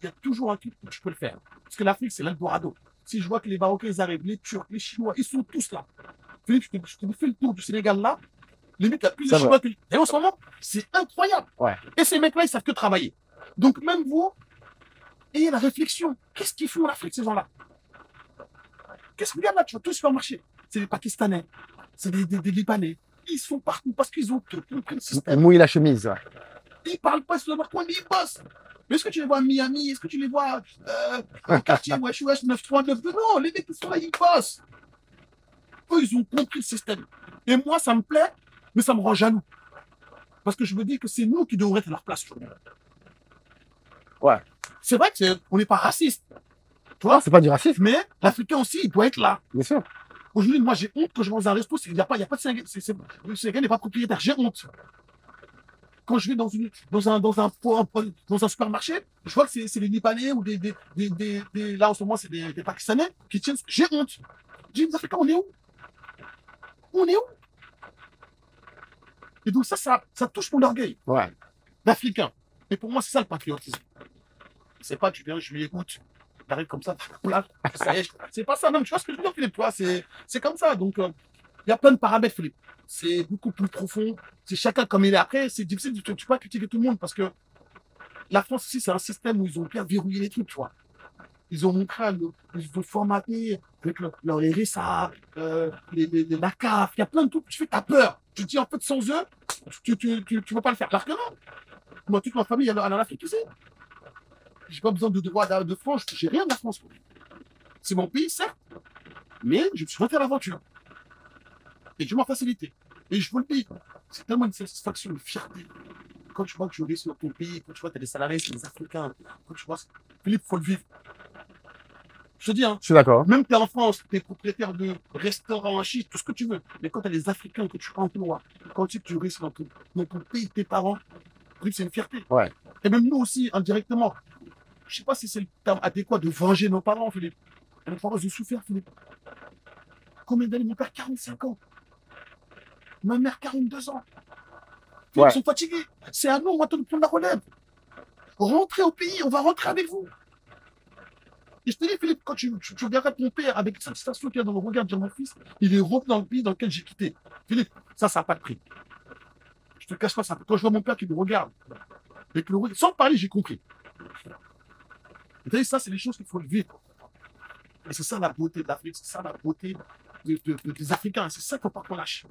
il y a toujours un truc où tu peux le faire. Parce que l'Afrique, c'est l'Eldorado. Si je vois que les Marocains, ils arrivent, les Turcs, les Chinois, ils sont tous là. Philippe, je te fais le tour du Sénégal là. Limite, il y a plus de Chinois que... Et en ce moment, c'est incroyable. Ouais. Et ces mecs-là, ils savent que travailler. Donc même vous, ayez la réflexion. Qu'est-ce qu'ils font en Afrique, ces gens-là? Qu'est-ce que regarde là, tu vas tous supermarchés. C'est des Pakistanais, c'est des Libanais. Ils sont partout parce qu'ils ont tout compris le système. Ils mouillent la chemise, ouais. Ils parlent pas sur le marquois, mais ils bossent. Mais est-ce que tu les vois à Miami? Est-ce que tu les vois au quartier Wesh 939? Non, les mecs qui sont là, ils bossent. Eux, ils ont compris le système. Et moi, ça me plaît, mais ça me rend jaloux. Parce que je me dis que c'est nous qui devrions être à leur place. Ouais. C'est vrai qu'on n'est pas raciste. Tu vois? C'est pas du racisme. Mais l'Africain aussi, il doit être là. Bien sûr. Aujourd'hui, moi, j'ai honte quand je vais dans un resto, il n'y a pas de Sénégal. Le Sénégal n'est pas propriétaire. J'ai honte. Quand je vais dans un supermarché, je vois que c'est les Libanais ou là en ce moment c'est des Pakistanais qui tiennent. J'ai honte. J'ai dit, les Africains, on est où? On est où? Et donc ça touche mon orgueil. Ouais. D'Africain. Et pour moi, c'est ça le patriotisme. C'est pas tu viens, je lui écoute, tu arrives comme ça, ça y est, c'est pas ça. Non, tu vois ce que je veux dire, Philippe, toi, c'est comme ça. Donc il y a plein de paramètres, Philippe. C'est beaucoup plus profond. C'est chacun comme il est. Après, c'est difficile, tu ne peux pas critiquer tout le monde parce que la France aussi, c'est un système où ils ont bien verrouillé les trucs, tu vois. Ils ont montré, ils ont formaté avec leur RSA, la CAF, il y a plein de trucs. Tu fais, t'as peur. Tu te dis, en fait, sans eux, tu ne peux pas le faire. Alors que non. Moi, toute ma famille, elle est en Afrique, tu sais. J'ai pas besoin de droit de France, j'ai rien de la France. C'est mon pays, certes, mais je me suis refait l'aventure. Et je m'en facilité. Et je vous le dis, c'est tellement une satisfaction, une fierté. Quand tu vois que je réussis dans ton pays, quand tu vois que tu as des salariés, c'est des Africains, quand tu vois, Philippe, il faut le vivre. Je te dis, hein, Je suis d'accord. même tu es en France, tu es propriétaire de restaurants, tout ce que tu veux. Mais quand tu as des Africains que tu emploies, quand tu réussis dans ton pays, tes parents, Philippe, c'est une fierté. Ouais. Et même nous aussi, indirectement. Je ne sais pas si c'est le terme adéquat de venger nos parents, Philippe. Nos parents, ils ont souffert, Philippe. Combien d'années? Mon père, 45 ans. Ma mère, 42 ans. Philippe, ils sont fatigués. C'est à nous, maintenant, de prendre la relève. Rentrez au pays, on va rentrer avec vous. Et je te dis, Philippe, quand tu regarderas ton père avec cette satisfaction qu'il y a dans le regard de dire mon fils, il est revenu dans le pays dans lequel j'ai quitté. Philippe, ça n'a pas de prix. Je te cache pas ça. Quand je vois mon père qui me regarde, avec le regard, sans parler, j'ai compris. Vous savez, ça, c'est des choses qu'il faut le vivre. Et c'est ça la beauté de l'Afrique, c'est ça la beauté des Africains. C'est ça qu'il ne faut pas qu'on lâche.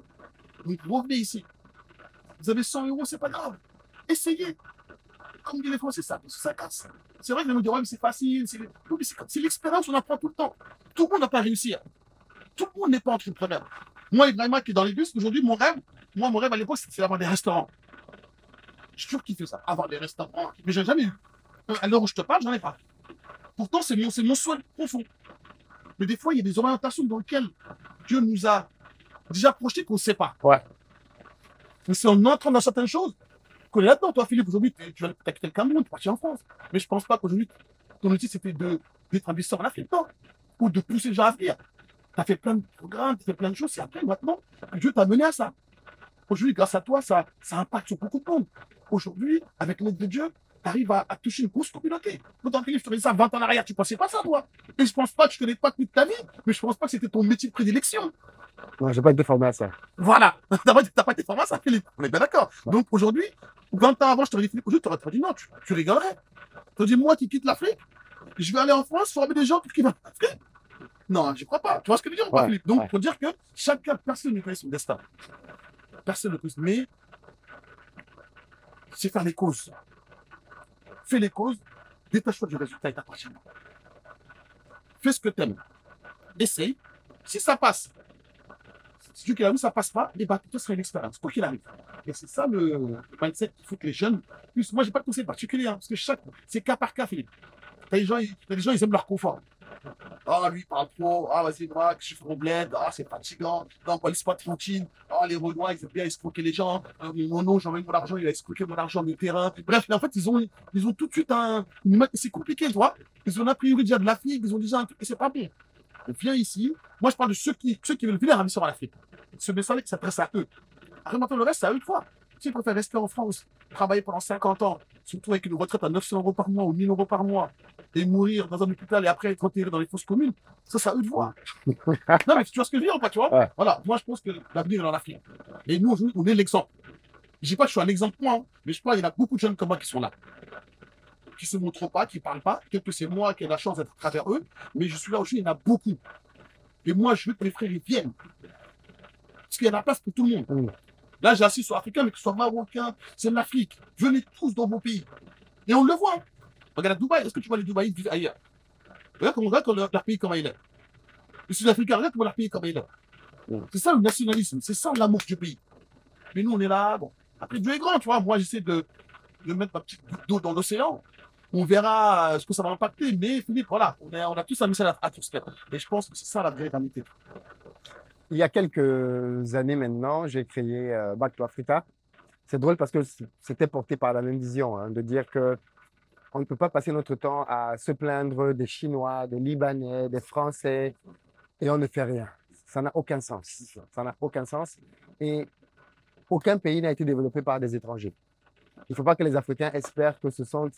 Donc, revenez ici. Vous avez 100 euros, c'est pas grave. Essayez. Comme dit les Français, ça casse. C'est vrai que nous disons, ouais, mais c'est facile. C'est l'expérience, on apprend tout le temps. Tout le monde n'a pas réussi. Tout le monde n'est pas entrepreneur. Moi, Ibrahima, qui est dans les bus, aujourd'hui, mon rêve à l'époque, c'était d'avoir des restaurants. J'ai toujours kiffé ça, avoir des restaurants. Mais je n'ai jamais eu. À l'heure où je te parle, j'en ai pas. Pourtant, c'est mon souhait profond. Mais des fois, il y a des orientations dans lesquelles Dieu nous a déjà projeté qu'on ne sait pas. Ouais. Mais c'est en entrant dans certaines choses qu'on est là-dedans. Toi, Philippe, aujourd'hui, tu as quitté le Cameroun, tu es parti en France. Mais je ne pense pas qu'aujourd'hui, ton objectif, c'était d'être investisseur en Afrique, non. Ou de pousser les gens à venir. Tu as fait plein de programmes, tu as fait plein de choses. C'est après, maintenant, que Dieu t'a mené à ça. Aujourd'hui, grâce à toi, ça impacte sur beaucoup de monde. Aujourd'hui, avec l'aide de Dieu, tu arrives à toucher une grosse communauté. D'autant que je te dis ça 20 ans en arrière, tu ne pensais pas ça, toi. Et je ne pense pas que je ne connais pas toute ta vie, mais je ne pense pas que c'était ton métier de prédilection. Non, je n'ai pas été formé à ça. Voilà. Tu n'as pas été formé à ça, Philippe. On est bien d'accord. Donc aujourd'hui, 20 ans avant, je t'aurais dit, Philippe, aujourd'hui, tu aurais dit non, tu rigolerais. Tu aurais dit, moi qui quitte l'Afrique, je vais aller en France former des gens qui vont en Afrique. Non, je ne crois pas. Tu vois ce que je veux dire, Philippe? Donc, il faut dire que personne ne connaît son destin. Personne ne connaît. Mais c'est faire les causes. Fais les causes, détache-toi du résultat et t'appartient. Fais ce que tu aimes. Essaye. Si ça passe, si Dieu qui l'a vu, ça passe pas, et bah, ce sera une expérience, quoi qu'il arrive. Et c'est ça le mindset qu'il faut que les jeunes. Plus, moi, j'ai pas de conseil particulier, hein, parce que c'est cas par cas, Philippe. T'as des gens, ils aiment leur confort. Ah, lui, il parle trop. Ah, vas-y, moi, je suis mon bled. Ah, c'est fatigant. Non, on laisse pas tranquille. Ah, les Renois, ils aiment bien escroquer les gens. Mon nom, j'envoie mon argent, il a escroqué mon argent, le terrain. Bref, en fait, ils ont tout de suite une image. C'est compliqué, tu vois. Ils ont a priori déjà de l'Afrique, ils ont déjà un truc, et c'est pas bon. On vient ici. Moi, je parle de ceux qui veulent venir investir en Afrique. Ce message qui s'adresse à eux. Après, maintenant, le reste, c'est à eux de voir. S'ils préfèrent rester en France, travailler pendant 50 ans, surtout avec une retraite à 900 euros par mois ou 1000 euros par mois, et mourir dans un hôpital et après être enterré dans les fosses communes, ça, c'est à eux de voir. Non, mais tu vois ce que je veux dire ou pas, tu vois? Ouais. Voilà, moi, je pense que l'avenir est dans l'Afrique. Et nous, aujourd'hui, on est l'exemple. Je dis pas que je suis un exemple, moi, hein, mais je crois qu'il y en a beaucoup de jeunes comme moi qui sont là. Qui se montrent pas, qui parlent pas. Peut-être que c'est moi qui ai la chance d'être à travers eux, mais je suis là aujourd'hui, il y en a beaucoup. Et moi, je veux que mes frères ils viennent. Parce qu'il y a de la place pour tout le monde. Mm. Là, j'ai assis sur Africains, mais que ce soit Marocains, c'est l'Afrique. Venez tous dans vos pays. Et on le voit. Regarde à Dubaï, est-ce que tu vois les Dubaïs vivent ailleurs? Regarde leur pays comment il est. Les Sud-Africains, regarde comment leur pays comment il est. Mm. C'est ça le nationalisme, c'est ça l'amour du pays. Mais nous, on est là, bon. Après, Dieu est grand, tu vois. Moi, j'essaie de mettre ma petite goutte d'eau dans l'océan. On verra ce que ça va impacter. Mais Philippe, voilà, on a tous un message à transmettre. Et je pense que c'est ça la vraie réalité. Il y a quelques années maintenant, j'ai créé Back to Africa. C'est drôle parce que c'était porté par la même vision, hein, de dire que on ne peut pas passer notre temps à se plaindre des Chinois, des Libanais, des Français, et on ne fait rien. Ça n'a aucun sens. Ça n'a aucun sens. Et aucun pays n'a été développé par des étrangers. Il ne faut pas que les Africains espèrent que ce sont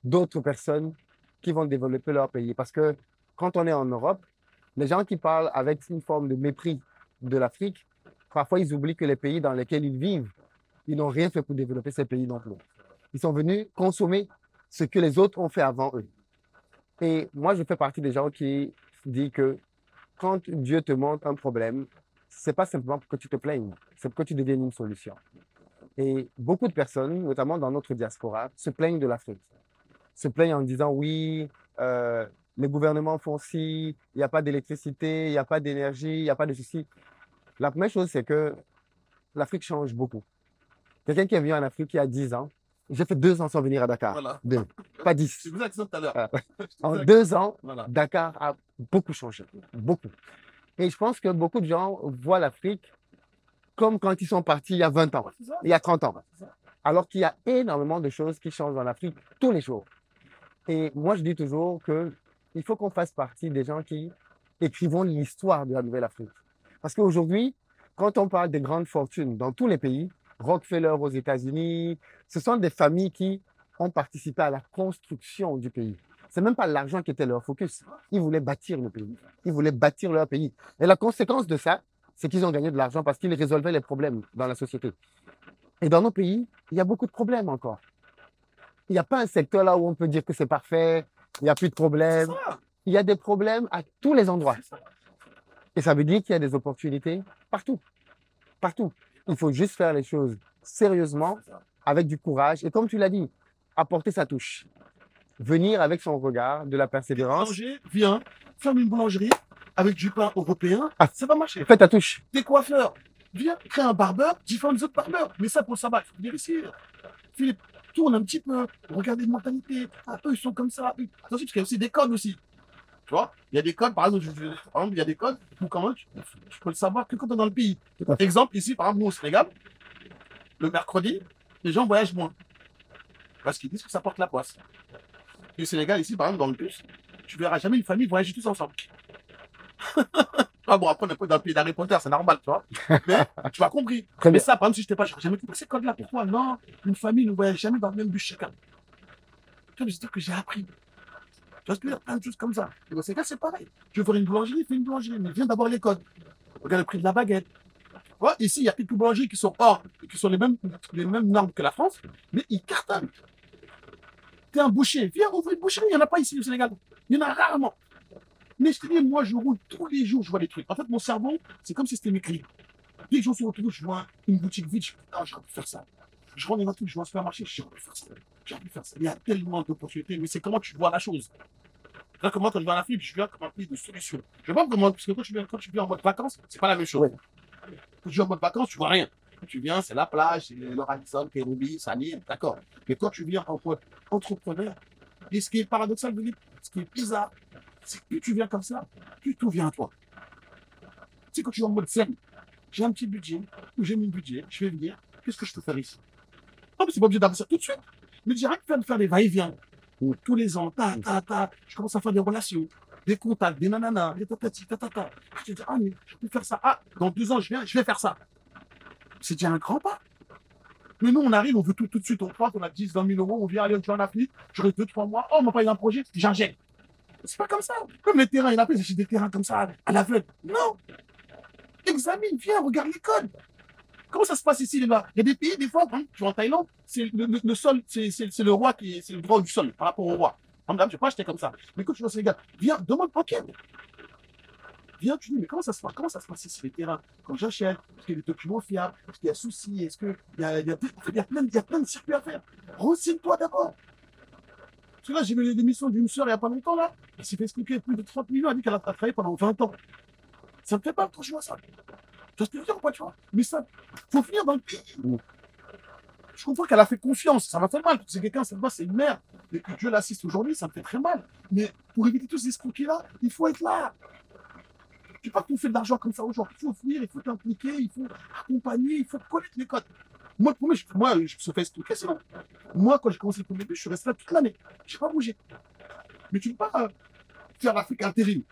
d'autres personnes qui vont développer leur pays. Parce que quand on est en Europe, les gens qui parlent avec une forme de mépris de l'Afrique, parfois ils oublient que les pays dans lesquels ils vivent, ils n'ont rien fait pour développer ces pays non plus. Ils sont venus consommer ce que les autres ont fait avant eux. Et moi, je fais partie des gens qui disent que quand Dieu te montre un problème, ce n'est pas simplement pour que tu te plaignes, c'est pour que tu deviennes une solution. Et beaucoup de personnes, notamment dans notre diaspora, se plaignent de l'Afrique. Se plaignent en disant oui, les gouvernements font ci, il n'y a pas d'électricité, il n'y a pas d'énergie, il n'y a pas de ceci. La première chose, c'est que l'Afrique change beaucoup. Quelqu'un qui est venu en Afrique il y a 10 ans, j'ai fait 2 ans sans venir à Dakar. Voilà. 2, pas 10. C'est vous ça tout à l'heure. En 2 ans, Voilà. Dakar a beaucoup changé. Beaucoup. Et je pense que beaucoup de gens voient l'Afrique comme quand ils sont partis il y a 20 ans, Ouais, c'est ça. il y a 30 ans. C'est ça. Alors qu'il y a énormément de choses qui changent en Afrique tous les jours. Et moi, je dis toujours qu'il faut qu'on fasse partie des gens qui écrivons l'histoire de la Nouvelle-Afrique. Parce qu'aujourd'hui, quand on parle des grandes fortunes dans tous les pays, Rockefeller aux États-Unis, ce sont des familles qui ont participé à la construction du pays. Ce n'est même pas l'argent qui était leur focus. Ils voulaient bâtir le pays. Ils voulaient bâtir leur pays. Et la conséquence de ça, c'est qu'ils ont gagné de l'argent parce qu'ils résolvaient les problèmes dans la société. Et dans nos pays, il y a beaucoup de problèmes encore. Il n'y a pas un secteur là où on peut dire que c'est parfait, il n'y a plus de problèmes. C'est ça. Il y a des problèmes à tous les endroits. C'est ça. Et ça veut dire qu'il y a des opportunités partout. Partout. Il faut juste faire les choses sérieusement, avec du courage. Et comme tu l'as dit, apporter sa touche. Venir avec son regard, de la persévérance. Boulanger, viens, ferme une boulangerie avec du pain européen, Ah, ça va marcher. fais ta touche. Des coiffeurs, viens, crée un barbeur, différents autres barbeurs. Mais ça, pour ça, il faut venir ici. Philippe, tourne un petit peu, regardez les mentalités. Ah, eux, ils sont comme ça. Attention, parce qu'il y a aussi des codes aussi. Tu vois, il y a des codes, par exemple, il y a des codes où quand même, je peux le savoir que quand on est dans le pays. Exemple, ici, par exemple, nous au Sénégal, le mercredi, les gens voyagent moins. Parce qu'ils disent que ça porte la poisse. Et au Sénégal, ici, par exemple, dans le bus, tu verras jamais une famille voyager tous ensemble. Ah bon, après, on est un peu dans le pays d'Harry Potter, c'est normal, tu vois. Mais tu m'as compris. Très Mais bien. ça, par exemple, si je t'ai pas, j'aurais jamais compris ces codes-là. Pourquoi? Non, une famille ne voyage jamais dans le même bus chacun. Tu vois, c'est que j'ai appris. Tu vois ce que je veux dire? Plein de choses comme ça. Et au Sénégal, c'est pareil. Tu veux faire une boulangerie, fais une boulangerie. Mais viens d'abord les codes. Regarde le prix de la baguette. Tu vois, ici, il y a quelques boulangeries qui sont hors, qui sont les mêmes normes que la France, mais ils cartonnent. T'es un boucher, viens ouvrir une boucherie. Il n'y en a pas ici au Sénégal. Il y en a rarement. Mais je te dis, moi, je roule tous les jours, je vois des trucs. En fait, mon cerveau, c'est comme si c'était mes clients. Dès que je suis autour, je vois une boutique vide, je me dis, ah, j'aurais pu faire ça. Je rentre dans un truc, je vois un supermarché, j'aurais pu faire ça. J'aurais pu faire ça. Il y a tellement d'opportunités, mais c'est comment tu vois la chose. Là, comment quand je vais à la fille, je viens comme un pays de solution. Je vois comment, parce que quand tu viens en mode vacances, c'est pas la même chose. Oui. Quand tu viens en mode vacances, tu vois rien. Quand tu viens, c'est la plage, c'est le Radisson, Kéroubi, Salim, d'accord. Mais quand tu viens en mode entrepreneur, et ce qui est paradoxal, ce qui est bizarre, c'est que plus tu viens comme ça, plus tout vient à toi. Tu sais, quand tu es en mode zen, j'ai un petit budget, ou j'ai mon budget, je vais venir, qu'est-ce que je peux faire ici? Non, mais c'est pas obligé d'avoir ça tout de suite. Mais j'ai rien que faire des va-et-vient. Tous les ans, je commence à faire des relations, des contacts, des nananas, des tatati, tatata. Je te dis, ah, mais je peux faire ça. Ah, dans 2 ans, je vais faire ça. C'est déjà un grand pas. Mais nous, on arrive, on veut tout de suite, on croit qu'on a 10, 20 000 euros, on vient aller en Afrique, je reste 2, 3 mois, oh, on m'a parlé d'un projet, j'injecte. C'est pas comme ça. Comme les terrains, il y en a plein, c'est des terrains comme ça, à l'aveugle. Non. Examine, viens, regarde les codes. Comment ça se passe ici, les gars? Il y a des pays, des fois, hein, je suis en Thaïlande, c'est le sol, c'est le roi c'est le droit du sol par rapport au roi. Madame, je ne vais pas acheter comme ça. Mais quand tu vas au Sénégal, viens, demande enquête. Viens, tu dis, mais comment ça se passe? Comment ça se passe ici, les terrains? Quand j'achète, est-ce qu'il y a des documents fiables? Est-ce qu'il y a souci? Est-ce qu'il y a plein de circuits à faire? Renseigne-toi d'abord. Parce que là, j'ai vu l'émission d'une sœur il n'y a pas longtemps, là. Elle s'est fait expliquer plus de 30 millions, elle a dit qu'elle a travaillé pendant 20 ans. Ça me fait pas quand je vois ça. Tu vois ce que je veux dire ou pas, tu vois? Mais ça, faut finir dans le pays. Je comprends qu'elle a fait confiance, ça m'a fait mal. C'est quelqu'un, c'est une mère. Et que Dieu l'assiste aujourd'hui, ça me fait très mal. Mais pour éviter tous ces escroqueries-là, il faut être là. Tu ne peux pas tout faire de l'argent comme ça aux gens. Il faut venir, il faut t'impliquer, il faut accompagner, il faut connaître les codes. Moi, le premier, je me suis fait expliquer, c'est bon. Moi, quand j'ai commencé le premier but, je suis resté là toute l'année. Je n'ai pas bougé. Mais tu ne peux pas faire l'Afrique intérim.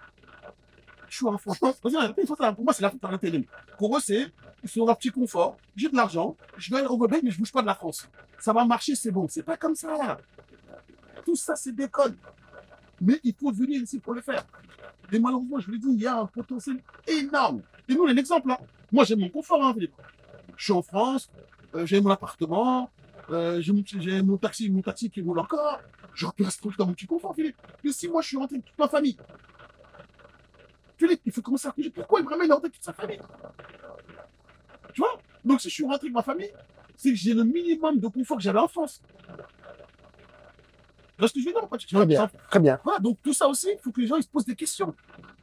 Je suis en France. Pour moi, c'est l'Afrique intérim. Pour eux, ils sont dans leur petit confort. J'ai de l'argent, je vais au Québec, mais je ne bouge pas de la France. Ça va marcher, c'est bon. C'est pas comme ça. Tout ça, c'est des codes. Mais il faut venir ici pour le faire. Et malheureusement, je vous l'ai dit, il y a un potentiel énorme. Et nous, on est l'exemple. Hein. Moi, j'ai mon confort, hein, Philippe. Je suis en France, j'ai mon appartement, j'ai mon taxi qui roule encore. Je reste dans mon petit confort, Philippe. Mais si moi, je suis rentré avec toute ma famille, Philippe, il faut commencer à réfléchir. Pourquoi il me ramène avec toute sa famille? Tu vois? Donc, si je suis rentré avec ma famille, c'est que j'ai le minimum de confort que j'avais en France. Tu vois ce que je veux dire? Très bien, très bien. Voilà, donc tout ça aussi, il faut que les gens ils se posent des questions.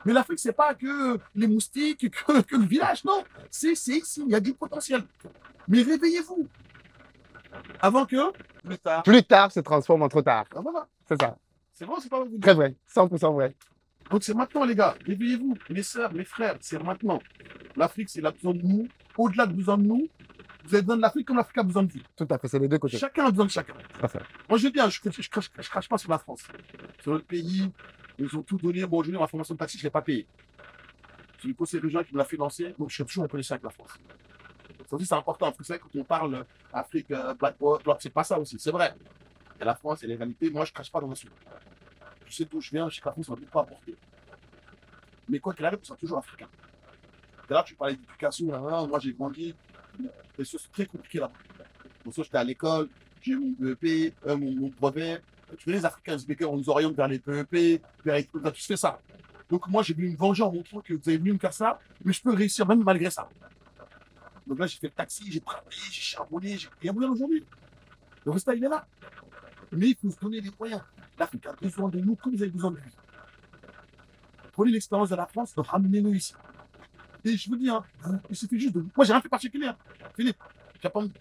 Mais l'Afrique, c'est pas que les moustiques, que le village, non. C'est ici, il y a du potentiel. Mais réveillez-vous. Avant que, plus tard. Plus tard se transforme en trop tard. Ah, voilà. C'est ça. C'est vrai, c'est pas vous. Très vrai. 100% vrai. Donc c'est maintenant, les gars. Réveillez-vous. Mes sœurs, mes frères, c'est maintenant. L'Afrique, c'est la besoin de nous. Au-delà de besoin de nous, vous avez besoin de l'Afrique comme l'Afrique a besoin de vous. Tout à fait, c'est les deux côtés. Chacun a besoin de chacun. Parfait. Moi, je dis bien, je crache pas sur la France. C'est notre pays. Ils ont tout donné. Bon, aujourd'hui, ma formation de taxi, je ne l'ai pas payée. C'est une conseil de gens qui me l'a financé, donc je suis toujours reconnaissant avec la France. Ça aussi, c'est important. C'est vrai, quand on parle Afrique, Black Bloc, c'est pas ça aussi. C'est vrai. Il y a la France, il y a les réalités. Moi, je ne crache pas dans ma soupe. Je sais d'où je viens, je sais que la France, on ne peut pas apporter. Mais quoi qu'il arrive, on sera toujours africain. D'ailleurs, tu parlais d'éducation. Moi, j'ai grandi. Les choses sont très compliquées là-bas. Pour ça, j'étais à l'école, j'ai eu mon BEP, mon brevet. Tu vois, les Africains, on nous oriente vers les BEP, vers les... Tu fais ça. Donc moi, j'ai voulu me venger en montrant que vous avez voulu me faire ça, mais je peux réussir même malgré ça. Donc là, j'ai fait le taxi, j'ai travaillé, j'ai charbonné, j'ai rien moyen aujourd'hui. Le résultat, il est là. Mais il faut se donner les moyens. L'Afrique a besoin de nous comme vous avez besoin de lui. Prenez l'expérience de la France, ramenez-le ici. Et je vous dis, hein, il suffit juste de. Moi, j'ai rien fait particulier. Hein. Philippe,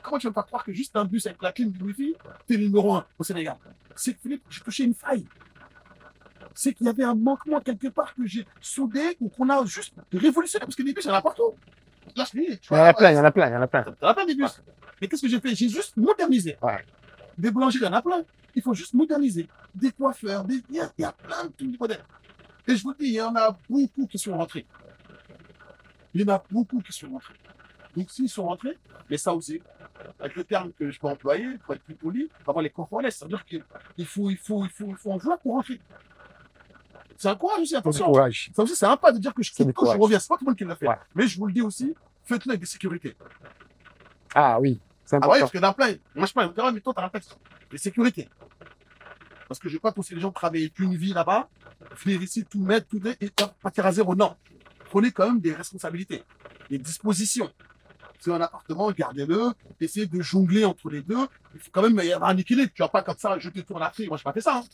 comment tu vas me faire croire que juste un bus avec la clim du Wi-Fi, t'es le numéro 1 au Sénégal? C'est que Philippe, j'ai touché une faille. C'est qu'il y avait un manquement quelque part que j'ai soudé ou qu'on a juste révolutionné. Parce que les bus, il y en a partout. Là, je dis, Il y en a plein, il y en a plein, il y en a plein. il y en a plein des bus. Mais qu'est-ce que j'ai fait? J'ai juste modernisé. Ouais. Des boulangeries, il y en a plein. Il faut juste moderniser. Des coiffeurs, il y a plein de trucs modernes. Et je vous dis, il y en a beaucoup qui sont rentrés. Il y en a beaucoup qui sont rentrés. Donc, s'ils sont rentrés, mais ça aussi, avec le terme que je peux employer, pour être plus poli, vraiment les conforts, c'est-à-dire qu'il faut en vouloir pour rentrer. C'est un courage aussi, attention. Courage. Ça aussi, c'est un pas de dire que je quitte tout, je reviens. C'est pas tout le monde qui l'a fait. Ouais. Mais je vous le dis aussi, faites-le avec des sécurités. Ah oui, c'est Ah important. ouais, parce que dans plein, moi je parle, mais toi, t'as un texte. Les sécurités. Parce que je crois que si les gens travaillent plus une vie là-bas, venir ici, tout mettre, tout et partir à zéro, non. Prenez quand même des responsabilités, des dispositions. C'est un appartement, gardez-le, essayez de jongler entre les deux. Il faut quand même y avoir un équilibre. Tu vas pas comme ça jeter tout en Afrique. Moi, je n'ai pas fait ça. Hein.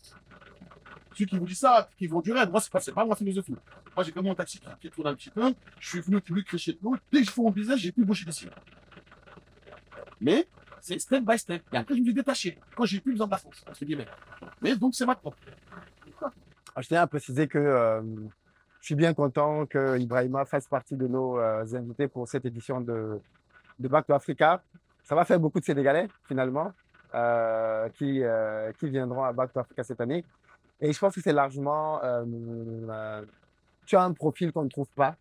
Ceux qui vous disent ça, qui vont durer, moi, c'est pas ma philosophie. Moi, j'ai comme mon taxi qui tourne un petit peu. Je suis venu plus crécher de l'eau. Dès que je fais mon business, j'ai plus bouché d'ici. Mais c'est step by step. Et après, je me suis détaché quand j'ai plus besoin de la France, entre guillemets. Mais donc, c'est maintenant. Je tiens à préciser que je suis bien content que Ibrahima fasse partie de nos invités pour cette édition de Back to Africa. Ça va faire beaucoup de Sénégalais, finalement, qui viendront à Back to Africa cette année. Et je pense que c'est largement... tu as un profil qu'on ne trouve pas.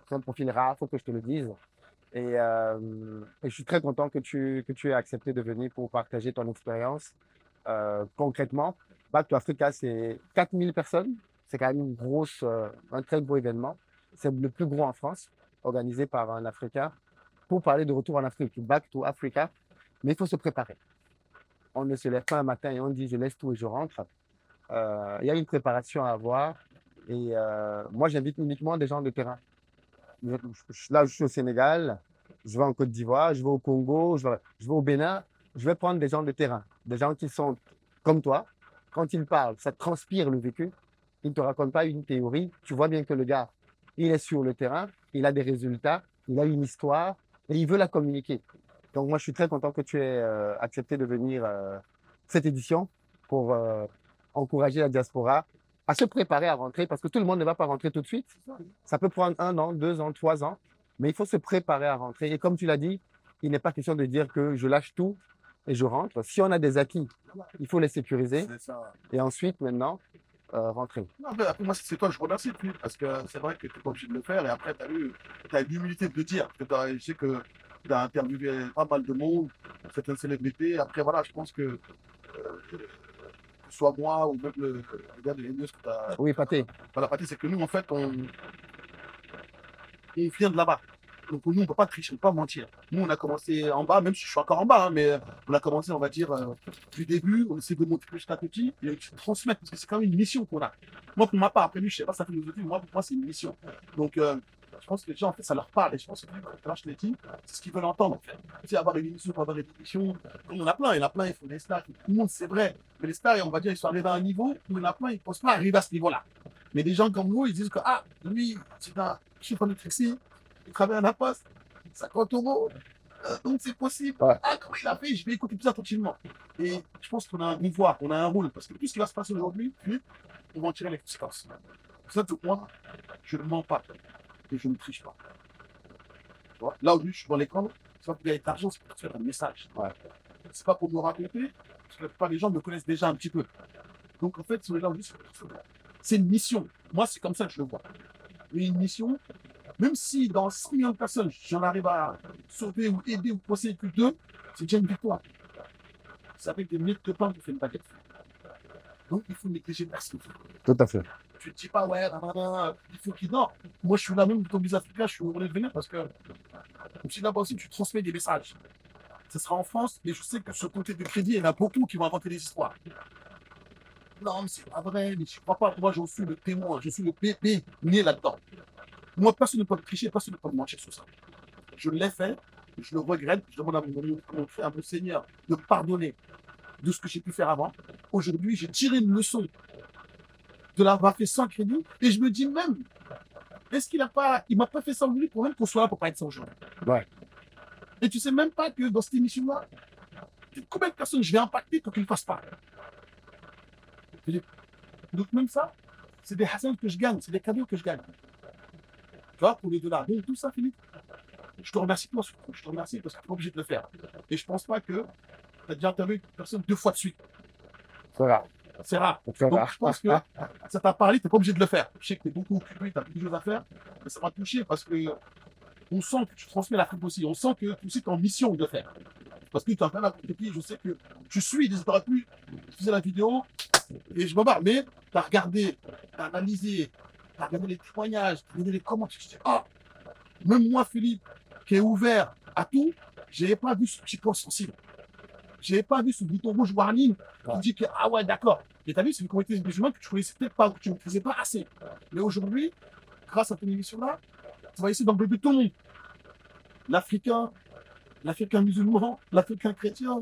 C'est un profil rare, il faut que je te le dise. Et je suis très content que tu aies accepté de venir pour partager ton expérience concrètement. Back to Africa, c'est 4000 personnes. C'est quand même un très gros événement. C'est le plus gros en France, organisé par un Africain pour parler de retour en Afrique. Back to Africa. Mais il faut se préparer. On ne se lève pas un matin et on dit je laisse tout et je rentre. Il y a une préparation à avoir. Et moi, j'invite uniquement des gens de terrain. Là, je suis au Sénégal, je vais en Côte d'Ivoire, je vais au Congo, je vais au Bénin. Je vais prendre des gens de terrain, des gens qui sont comme toi. Quand ils parlent, ça transpire le vécu. Ils ne te racontent pas une théorie. Tu vois bien que le gars, il est sur le terrain, il a des résultats, il a une histoire et il veut la communiquer. Donc, moi, je suis très content que tu aies accepté de venir cette édition pour encourager la diaspora à se préparer à rentrer parce que tout le monde ne va pas rentrer tout de suite. Ça peut prendre 1 an, 2 ans, 3 ans, mais il faut se préparer à rentrer. Et comme tu l'as dit, il n'est pas question de dire que je lâche tout et je rentre. Si on a des acquis, il faut les sécuriser et ensuite, maintenant, rentrer. Non, mais après, moi, c'est toi que je remercie, parce que c'est vrai que tu n'es pas obligé de le faire. Et après, tu as l'humilité de le dire. Je sais que tu as interviewé pas mal de monde, certaines célébrités. Après, voilà, je pense que soit moi ou même le gars de l'Enneus que tu as. Oui, Pathé. Voilà, Pathé, c'est que nous, en fait, on vient de là-bas. Donc nous, on ne peut pas tricher, on ne peut pas mentir. Nous, on a commencé en bas, même si je suis encore en bas, hein, mais on a commencé, on va dire, du début, on essaie de monter petit à petit et de transmettre, parce que c'est quand même une mission qu'on a. Moi, pour ma part, après lui, je ne sais pas sa philosophie, moi, pour moi, c'est une mission. Donc, je pense que les gens, en fait, ça leur parle. Et je pense que, comme je l'ai dit, c'est ce qu'ils veulent entendre, en fait. C'est avoir une émission, pour avoir une émission. Il y en a plein, ils font des stars. Tout le monde, c'est vrai. Mais les stars, on va dire, ils sont arrivés à un niveau où il y en a plein, ils ne pensent pas arriver à ce niveau-là. Mais des gens comme nous, ils disent que, ah, lui, c'est un chiffre de taxi, il travaille à la poste, 50 €, donc c'est possible. Ouais. Ah, comment il a fait? Je vais écouter plus attentivement. Et je pense qu'on a un devoir, on a un rôle, parce que tout ce qui va se passer aujourd'hui, on va en tirer les conséquences. Ça, pour moi, je ne mens pas et je ne triche pas. Tu vois, là aujourd'hui, je suis dans l'écran, c'est pas pour gagner de l'argent, c'est pour faire un message. Ouais. C'est pas pour me raconter, parce que la plupart des gens me connaissent déjà un petit peu. Donc en fait, si on est là aujourd'hui, c'est une mission. Moi, c'est comme ça que je le vois. Et une mission, même si dans 100 millions de personnes, j'en arrive à sauver ou aider ou conseiller plus d'eux, c'est déjà une victoire. C'est avec des milliers de pain qu'on fait une baguette. Donc il faut négliger personne. Tout à fait. Tu ne te dis pas, ouais, il faut qu'il. Non, moi je suis là même dans les Africains, je suis heureux de venir parce que comme si là-bas aussi tu transmets des messages. Ce sera en France, mais je sais que sur le côté de crédit, il y en a beaucoup qui vont inventer des histoires. Non, mais c'est pas vrai, mais je crois pas. Moi, j'en suis le témoin, je suis le bébé né là-dedans. Moi, personne ne peut me tricher, personne ne peut me mentir sur ça. Je l'ai fait, je le regrette, je demande à mon Seigneur de me pardonner de ce que j'ai pu faire avant. Aujourd'hui, j'ai tiré une leçon de l'avoir fait sans crédit et je me dis même, est-ce qu'il m'a pas fait ça aujourd'hui pour même qu'on soit là pour pas être sans aujourd'hui. Ouais. Et tu sais même pas que dans cette émission-là, combien de personnes je vais impacter pour qu'ils ne fassent pas. Donc même ça, c'est des hassans que je gagne, c'est des cadeaux que je gagne. Tu vois, pour les dollars. Donc tout ça, Philippe, je te remercie toi, je te remercie parce que tu n'es pas obligé de le faire. Et je pense pas que tu as déjà interviewé une personne 2 fois de suite. C'est rare. C'est rare. C'est Donc rare. je pense que ça t'a parlé, tu n'es pas obligé de le faire. Je sais que tu es beaucoup occupé, tu as beaucoup de choses à faire, mais ça m'a touché parce que on sent que tu transmets l'Afrique aussi. On sent que tu sais tu es en mission de le faire. Parce que tu as plein d'activités, je sais que tu suis des plus, tu faisais la vidéo et je me barre. Mais tu as regardé, tu as analysé, tu as regardé les témoignages, tu as regardé les commentaires. Tu te dis, ah, même moi, Philippe, qui est ouvert à tout, je n'avais pas vu ce petit point sensible. Je n'avais pas vu ce bouton rouge warning qui dit que, ah ouais, d'accord. Et tu as vu, c'est une communauté musulmane que tu connaissais peut-être pas, que tu ne faisais pas assez. Mais aujourd'hui, grâce à ton émission-là, tu vas essayer d'englober tout le monde. L'Africain, l'Africain musulman, l'Africain chrétien,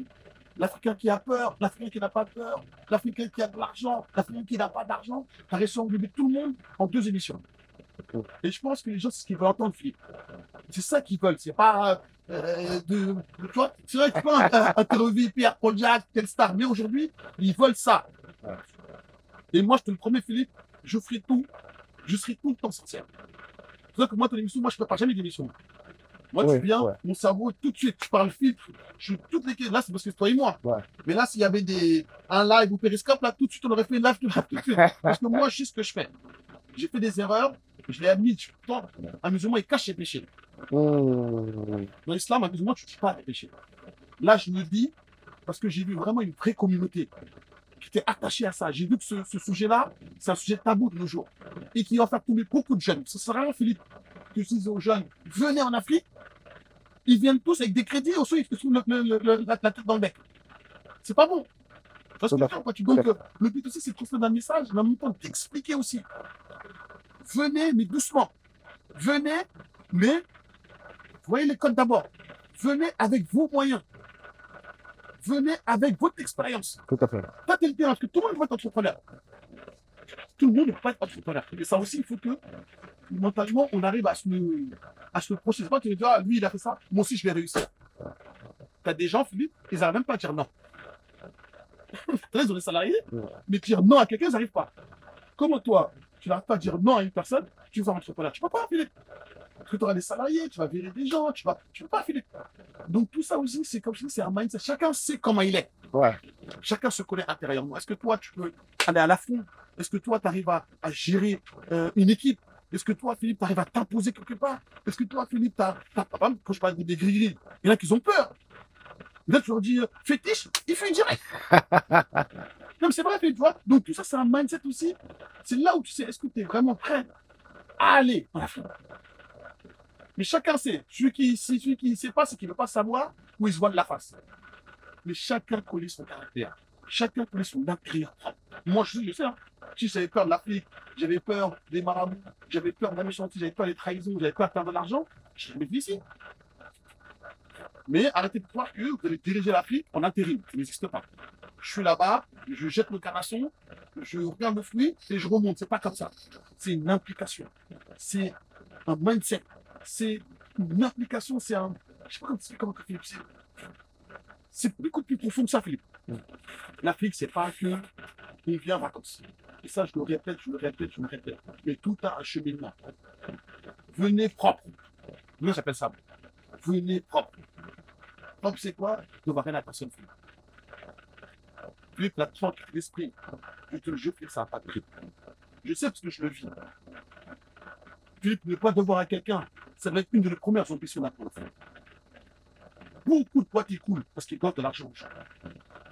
l'Africain qui a peur, l'Africain qui n'a pas peur, l'Africain qui a de l'argent, l'Africain qui n'a pas d'argent. Tu as réussi à englober tout le monde en 2 émissions. Et je pense que les gens, c'est ce qu'ils veulent entendre, Philippe. C'est ça qu'ils veulent. C'est pas tu vois, c'est vrai que tu peux interviewer Pierre, Paul Jacques, telle star, mais aujourd'hui, ils veulent ça. Et moi, je te le promets, Philippe, je ferai tout. Je serai tout le temps sincère. C'est pour ça que moi, ton émission, moi, je ne prépare jamais d'émission. Moi, tu viens, mon cerveau, tout de suite, je parle filtre, je toutes les. Là, c'est parce que c'est toi et moi. Ouais. Mais là, s'il y avait un live ou Periscope, là, tout de suite, on aurait fait live tout de suite. Parce que moi, je sais ce que je fais. J'ai fait des erreurs, je l'ai admis. Un musulman, il cache ses péchés. Dans l'islam, un musulman, tu ne dis pas les péchés. Là, je le dis parce que j'ai vu vraiment une vraie communauté qui était attachée à ça. J'ai vu que ce sujet-là, c'est un sujet tabou de nos jours. Et qui va faire tomber beaucoup de jeunes. Ça sert à rien, Philippe, que je dise aux jeunes, venez en Afrique. Ils viennent tous avec des crédits, au ils se foutent la tête dans le bec. C'est pas bon. Parce que donc, le but aussi, c'est de transmettre un message, mais en même temps d'expliquer aussi. Venez, mais doucement. Venez, mais voyez les codes d'abord. Venez avec vos moyens. Venez avec votre expérience. Tout à fait. Pas tel terrain, parce que tout le monde va être entrepreneur. Tout le monde ne peut pas être entrepreneur. Et ça aussi, il faut que mentalement, on arrive à se projeter. C'est pas que tu dis, ah, lui, il a fait ça, moi aussi, je vais réussir. Tu as des gens, Philippe, ils n'arrivent même pas à dire non. Ils ont des salariés, mais dire non à quelqu'un, ils n'arrivent pas. Comment toi, tu n'arrives pas à dire non à une personne, tu vas entrepreneur. Tu ne peux pas, Philippe. Parce que tu auras des salariés, tu vas virer des gens, tu ne peux pas, Philippe. Donc tout ça aussi, c'est comme je dis, c'est un mindset. Chacun sait comment il est. Ouais. Chacun se connaît intérieurement. Est-ce que toi, tu peux aller à la fond? Est-ce que toi, tu arrives à gérer une équipe? Est-ce que toi, Philippe, tu arrives à t'imposer quelque part? Est-ce que toi, Philippe, quand je parle des gris, il y en a qui ont peur. Là, tu leur dis fétiche, il fait direct. Non, mais c'est vrai, Philippe, tu vois. Donc tout ça, c'est un mindset aussi. C'est là où tu sais, est-ce que tu es vraiment prêt à aller en Afrique? Mais chacun sait. Celui qui ne sait pas, c'est qu'il ne veut pas savoir où il se voit de la face. Mais chacun connaît son caractère. Chacun connaît son intérieur. Moi, je sais. Hein. Si j'avais peur de l'Afrique, j'avais peur des marabouts, j'avais peur de la méchanceté, j'avais peur des trahisons, j'avais peur de perdre de l'argent, je serais ici. Mais arrêtez de croire que vous allez diriger l'Afrique en intérim. Ça n'existe pas. Je suis là-bas, je jette le canasson, je regarde le fruit et je remonte. C'est pas comme ça. C'est une implication. C'est un mindset. C'est une implication. C'est un. Je sais pas comment Philippe. C'est beaucoup plus profond que ça, Philippe. L'Afrique, c'est pas que on vient en vacances. Et ça, je le répète, je le répète, je le répète. Mais tout a un cheminement. Venez propre. Moi, j'appelle ça. Venez propre. Propre, c'est quoi? Ne va rien à personne. Philippe, la tranquille d'esprit. Je te le jure, ça n'a pas de prix. Je sais parce que je le vis. Philippe, ne pas devoir à quelqu'un, ça va être une de nos premières ambitions maintenant. Beaucoup de boîtes ils coulent parce qu'ils doivent de l'argent.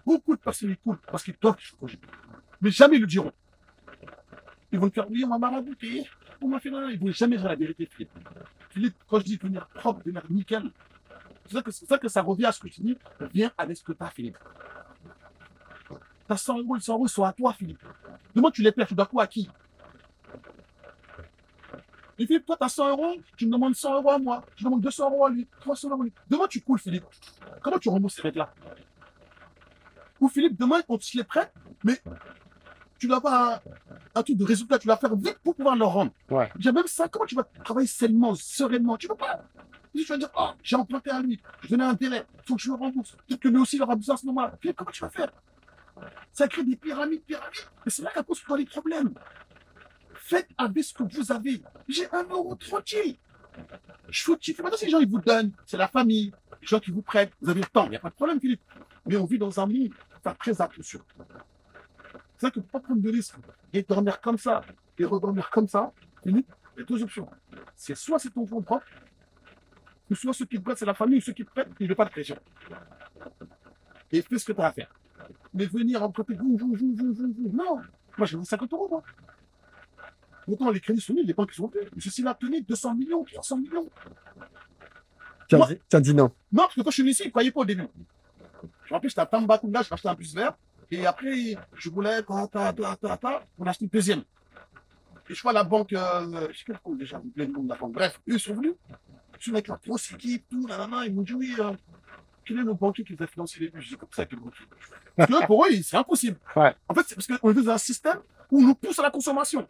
Beaucoup de personnes ils coulent parce qu'ils doivent du projet. Mais jamais ils le diront. Ils vont te faire oui, on m'a rabouté, on m'a fait là. Ils ne vont jamais dire la vérité, Philippe. Philippe, quand je dis venir propre, venir nickel, c'est ça que ça revient à ce que tu dis, viens avec ce que tu as, Philippe. T'as 100 euros, les 100 euros sont à toi, Philippe. Demain, tu les perds, tu dois quoi à qui? Et Philippe, toi, t'as 100 euros, tu me demandes 100 euros à moi, tu demandes 200 euros à lui, 300 euros à lui. Demain, tu coules, Philippe. Comment tu rembourses ces mecs-là? Ou Philippe, demain, on te les prête, mais tu dois avoir un truc de résultat, tu dois faire vite pour pouvoir leur rendre. Ouais. J'ai même ça, comment tu vas travailler sainement, sereinement? Tu peux pas. Tu vas dire, oh, j'ai emprunté à lui, je donnais un délai, il faut que je le rembourse. Peut-être que lui aussi, il aura besoin à ce moment-là. Philippe, comment tu vas faire? Ça crée des pyramides. Et c'est là qu'à cause de les problèmes. Faites avec ce que vous avez. J'ai 1 euro tranquille. Je suis kiffe. Maintenant, si les gens ils vous donnent, c'est la famille, les gens qui vous prêtent, vous avez le temps, il n'y a pas de problème, Philippe. Mais on vit dans un monde, il faut faire très attention. C'est ça que pas prendre de risque et dormir comme ça, et redormir comme ça, Philippe, il y a 2 options. C'est soit c'est ton fonds propre, ou soit ceux qui te prêtent, c'est la famille, ou ceux qui te prêtent, ils ne veulent pas de pression. Et fais ce que tu as à faire. Mais venir emprunter, non. Moi, j'ai 50 euros, moi. Pourtant, les crédits sont nuls, les banques sont nuls. Ceci là, tenez 200 millions, 300 millions. Tu as dit non. Non, parce que quand je suis venu ici, ils ne croyaient pas au début. Je me rappelle, j'étais à Tambacounda, je acheté un bus vert. Et après, je voulais, on a acheté une deuxième. Et je vois la banque, je sais quel coup déjà, vous le nom de la banque. Bref, eux, ils sont venus. Je suis avec la grosse équipe, tout, nanana. Ils m'ont dit, oui, quel est le banquier qui vous a financé les bus? Je dis, comme ça, quel banquier? Parce que pour eux, c'est impossible. Ouais. En fait, c'est parce qu'on est dans un système où on nous pousse à la consommation.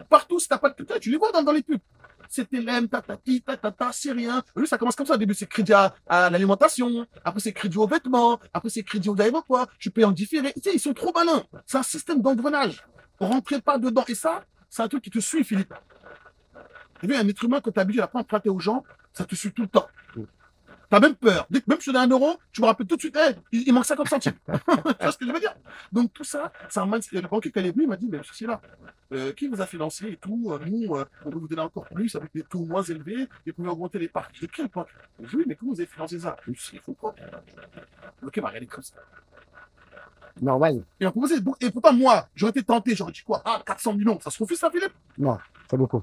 Partout, si t'as pas de crédit, tu les vois dans les pubs. C'est TLM, tatati, tatata, c'est rien. Eux, ça commence comme ça. Au début, c'est crédit à l'alimentation. Après, c'est crédit aux vêtements. Après, c'est crédit aux aéroports. Tu payes en différé. Tu sais, ils sont trop malins. C'est un système d'engrenage. Rentrez pas dedans. Et ça, c'est un truc qui te suit, Philippe. Tu vois, un être humain, quand t'es habitué à pas emprunter aux gens, ça te suit tout le temps. T'as même peur. Dès que même je te donne 1 euro, tu me rappelles tout de suite, hey, il manque 50 centimes. Tu vois ce que je veux dire? Donc tout ça, c'est un mindset. Le banquier, quand il est venu, il m'a dit, mais ceci là, qui vous a financé et tout, nous, on peut vous donner encore plus avec des taux moins élevés et vous pouvez augmenter les parts. Je dis, quelle banque? Je dis, oui, mais comment vous avez financé ça? Je dis, il faut pas. Le banquier m'a regardé comme ça. Normal. Il m'a proposé, et pourtant, moi, j'aurais été tenté, j'aurais dit quoi? Ah, 400 millions, ça se refuse ça, Philippe? Non, c'est beaucoup.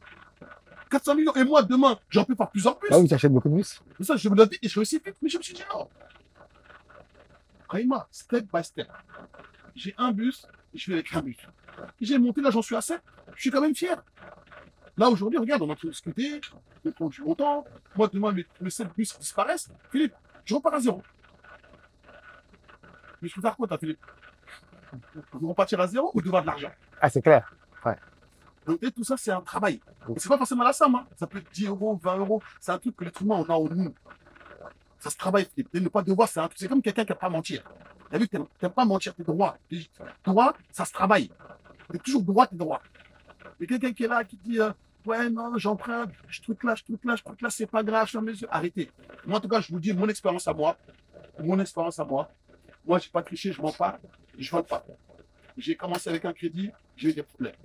400 millions, et moi, demain, j'en peux faire plus en plus. Ah oui, tu achètes beaucoup de bus. Mais ça, je me l'ai dit, et je réussis vite, mais je me suis dit non. Raïma, step by step. J'ai un bus, je vais avec un bus. J'ai monté, là, j'en suis à 7. Je suis quand même fier. Là, aujourd'hui, regarde, on a tout discuté, on prend du longtemps. Moi, demain, mes 7 bus disparaissent. Philippe, je repars à 0. Mais je peux faire quoi, toi, Philippe? Vous repartir à 0 ou devoir de l'argent? Ah, c'est clair. Ouais. Donc, tout ça, c'est un travail. Et c'est pas forcément la somme. Hein. Ça peut être 10 euros, 20 euros. C'est un truc que l'être humain, on a en nous. Ça se travaille, Philippe. Ne pas devoir, c'est comme quelqu'un qui n'a pas à mentir. T'as vu, t'aimes pas mentir, t'es droit. Droit, ça se travaille. T'es toujours droit, t'es droit. Mais quelqu'un qui est là, qui dit, ouais, non, j'emprunte, je truc là, c'est pas grave, je suis en mesure. Arrêtez. Moi, en tout cas, je vous dis mon expérience à moi. Mon expérience à moi. Moi, j'ai pas triché, je mens pas, je vole pas. J'ai commencé avec un crédit, j'ai eu des problèmes.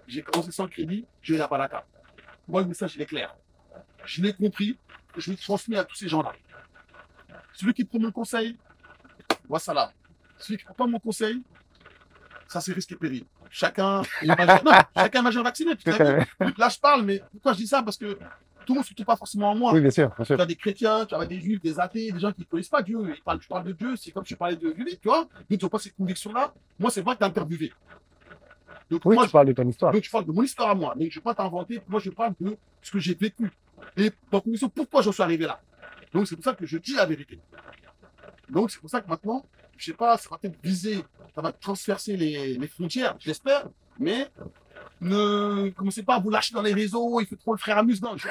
J'ai commencé sans crédit, j'ai eu la baraka. Moi, le message, il est clair. Je l'ai compris, je l'ai transmis à tous ces gens-là. Celui qui prend mon conseil, voit ça là. Celui qui ne prend pas mon conseil, ça c'est risque et péril. Chacun est majeur. Non, chacun est majeur vacciné. Là, je parle, mais pourquoi je dis ça? Parce que tout le monde ne se trouve pas forcément en moi. Oui, bien sûr, bien sûr. Tu as des chrétiens, tu as des juifs, des athées, des gens qui ne connaissent pas Dieu. Je parle de Dieu, c'est comme je parlais de Dieu, tu vois. Ils n'ont pas cette conviction-là. Moi, c'est moi qui t'interviewé. Donc, oui, moi, tu parles de ton histoire. Donc, je parle de mon histoire à moi. Donc, je ne vais pas t'inventer. Moi, je parle de ce que j'ai vécu. Et dans conviction, pourquoi j'en suis arrivé là. Donc, c'est pour ça que je dis la vérité. Donc, c'est pour ça que maintenant, je ne sais pas, ça va peut-être viser, ça va transpercer les frontières, j'espère, mais ne commencez pas à vous lâcher dans les réseaux, il fait trop le frère amuse-non. Je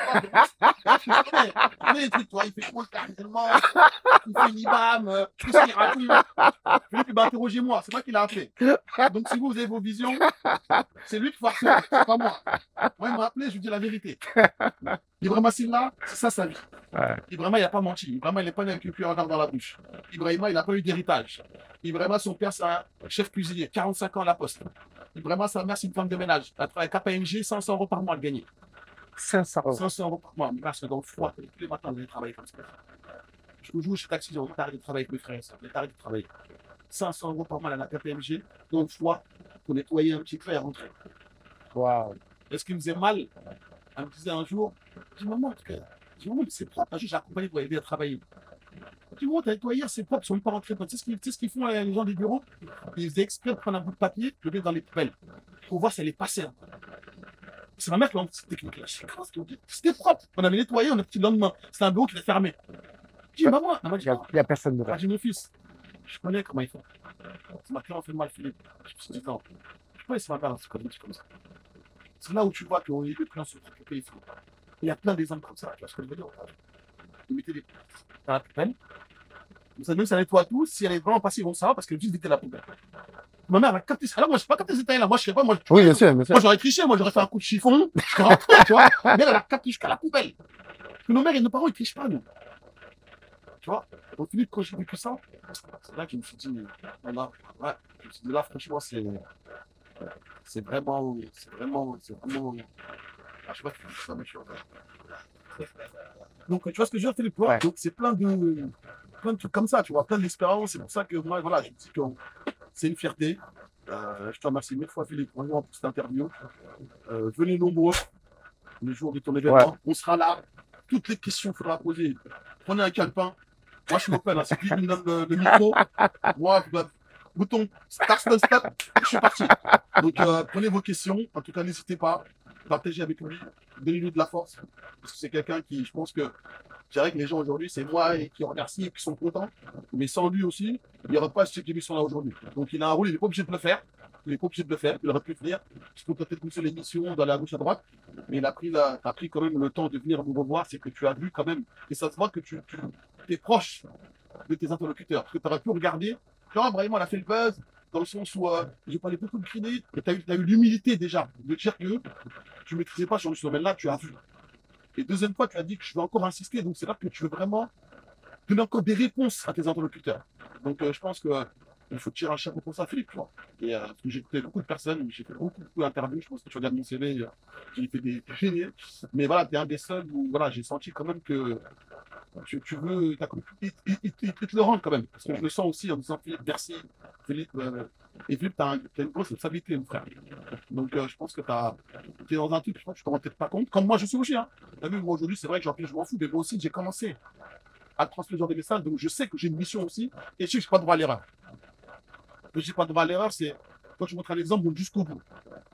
connais les trucs, toi, il fait trop le carrément, il fait l'IBAM, tout ce qu'il raconte. Philippe, interrogez-moi, c'est moi qui l'a appelé. Donc, si vous avez vos visions, c'est lui qui faut harceler, c'est pas moi. Moi, il m'a appelé, je lui dis la vérité. Ibrahima Silla, c'est ça sa vie. Ouais. Ibrahima, il n'a pas menti. Ibrahima, il n'est pas né avec une cuillère dans la bouche. Ibrahima, il n'a pas eu d'héritage. Ibrahima, son père, c'est un chef cuisinier, 45 ans à la poste. Ibrahima, sa mère, c'est une femme de ménage. Elle travaille à KPMG, 500 euros par mois de gagner. 500 euros. 500 euros par mois. Mais parce que dans le froid, tous les matins, on allait travailler comme ça. Je vous joue chez Taxi, on arrête de travailler avec mes frères, ça. On arrête de travailler. 500 euros par mois à la KPMG, dans le froid, pour nettoyer un petit feu et rentrer. Waouh. Est-ce qu'il me faisait mal? Elle me disait un jour, je dis maman, c'est propre, j'ai accompagné pour aider à travailler. Tu vois, t'as nettoyé hier, c'est propre, ils sont même pas rentrés. Tu sais ce qu'ils font les gens des bureaux? Ils faisaient exprès de prendre un bout de papier, le mettre dans les poubelles, pour voir si elle est passée. Hein. C'est ma mère qui a cette technique-là. C'était propre. On avait nettoyé, on a petit le lendemain. C'était un bureau qui était fermé. Je dis, bah moi, elle m'a dit, Il n'y a personne dedans. j'ai mon fils. Je connais comment ils font. C'est ma client fait mal, Philippe. Je me suis dit, non. Je sais pas si ma mère, c'est comme ça. C'est là où tu vois qu'on est les clients se préoccuper. Il y a plein d'exemples comme ça. Tu vois ce que je veux dire? Ils mettaient des dans la poubelle. Même si ça nettoie tout, si elle est vraiment passée, ils vont savoir parce qu'elle juste vider la poubelle. Ma mère, elle a capté ça. Là, moi, je sais pas capté ces détails-là. Moi, je sais pas. Moi, Oui, bien sûr. moi, j'aurais triché. Moi, j'aurais fait un coup de chiffon. Je serais rentré, tu vois. Mais elle a capté jusqu'à la poubelle. Parce que nos mères et nos parents, ils trichent pas, nous. Tu vois. Donc, Philippe, quand j'ai vécu ça, c'est là que je me suis dit, voilà, ouais. Je me suis dit, là, franchement, c'est vraiment. Ah, je sais pas si c'est ça, mais je suis donc, tu vois ce que je veux dire, Philippe? Ouais. Donc, c'est plein de trucs comme ça, tu vois, plein d'expériences. C'est pour ça que moi, voilà, je me dis que c'est une fierté. Je te remercie mille fois, Philippe, vraiment pour cette interview. Venez nombreux le jour de ton événement. Ouais. On sera là. Toutes les questions qu'il faudra poser. Prenez un calepin. Moi, je suis open. Hein. C'est qui me donne le micro. Moi, bouton, start, je suis parti. Donc, prenez vos questions. En tout cas, n'hésitez pas. Partagez avec lui. Donnez-lui de la force. Parce que c'est quelqu'un qui, je pense que, je dirais que les gens aujourd'hui, c'est moi qui remercie et qui sont contents. Mais sans lui aussi, il n'y aurait pas cette émission là aujourd'hui. Donc, il a un rôle, il n'est pas obligé de le faire. Il n'est pas obligé de le faire. Il aurait pu venir. Je peux peut-être pousser l'émission, d'aller à gauche, à droite. Mais il a pris, t'as pris quand même le temps de venir nous revoir. C'est que tu as vu quand même. Et ça se voit que tu es proche de tes interlocuteurs. Parce que tu aurais pu regarder. Genre, vraiment, elle a fait le buzz. Dans le sens où j'ai parlé beaucoup de crédit. Et tu as eu l'humilité déjà de dire que tu ne maîtrisais pas sur ce domaine-là. Tu as vu. Et deuxième fois, tu as dit que je vais encore insister. Donc, c'est là que tu veux vraiment donner encore des réponses à tes interlocuteurs. Donc, je pense qu'il faut tirer un chapeau pour ça, Philippe. Tu vois. Et j'ai écouté beaucoup de personnes, j'ai fait beaucoup d'interviews. Je pense que tu regardes mon CV, j'ai fait des génies. Mais voilà, tu es un des seuls où voilà, j'ai senti quand même que tu veux. Il te le rend quand même. Parce que je le sens aussi en disant Philippe, merci. Philippe, et Philippe, tu as une grosse responsabilité, mon frère. Donc, je pense que tu es dans un truc, je pense que tu ne te rends peut-être pas compte. Comme moi, je suis aussi. Hein. Tu as vu, moi aujourd'hui, c'est vrai que je m'en fous, mais moi aussi, j'ai commencé à transmettre ce genre de messages. Donc, je sais que j'ai une mission aussi. Et je sais que je n'ai pas droit à l'erreur. Je n'ai pas droit à l'erreur, c'est quand je montre un exemple, donc jusqu'au bout.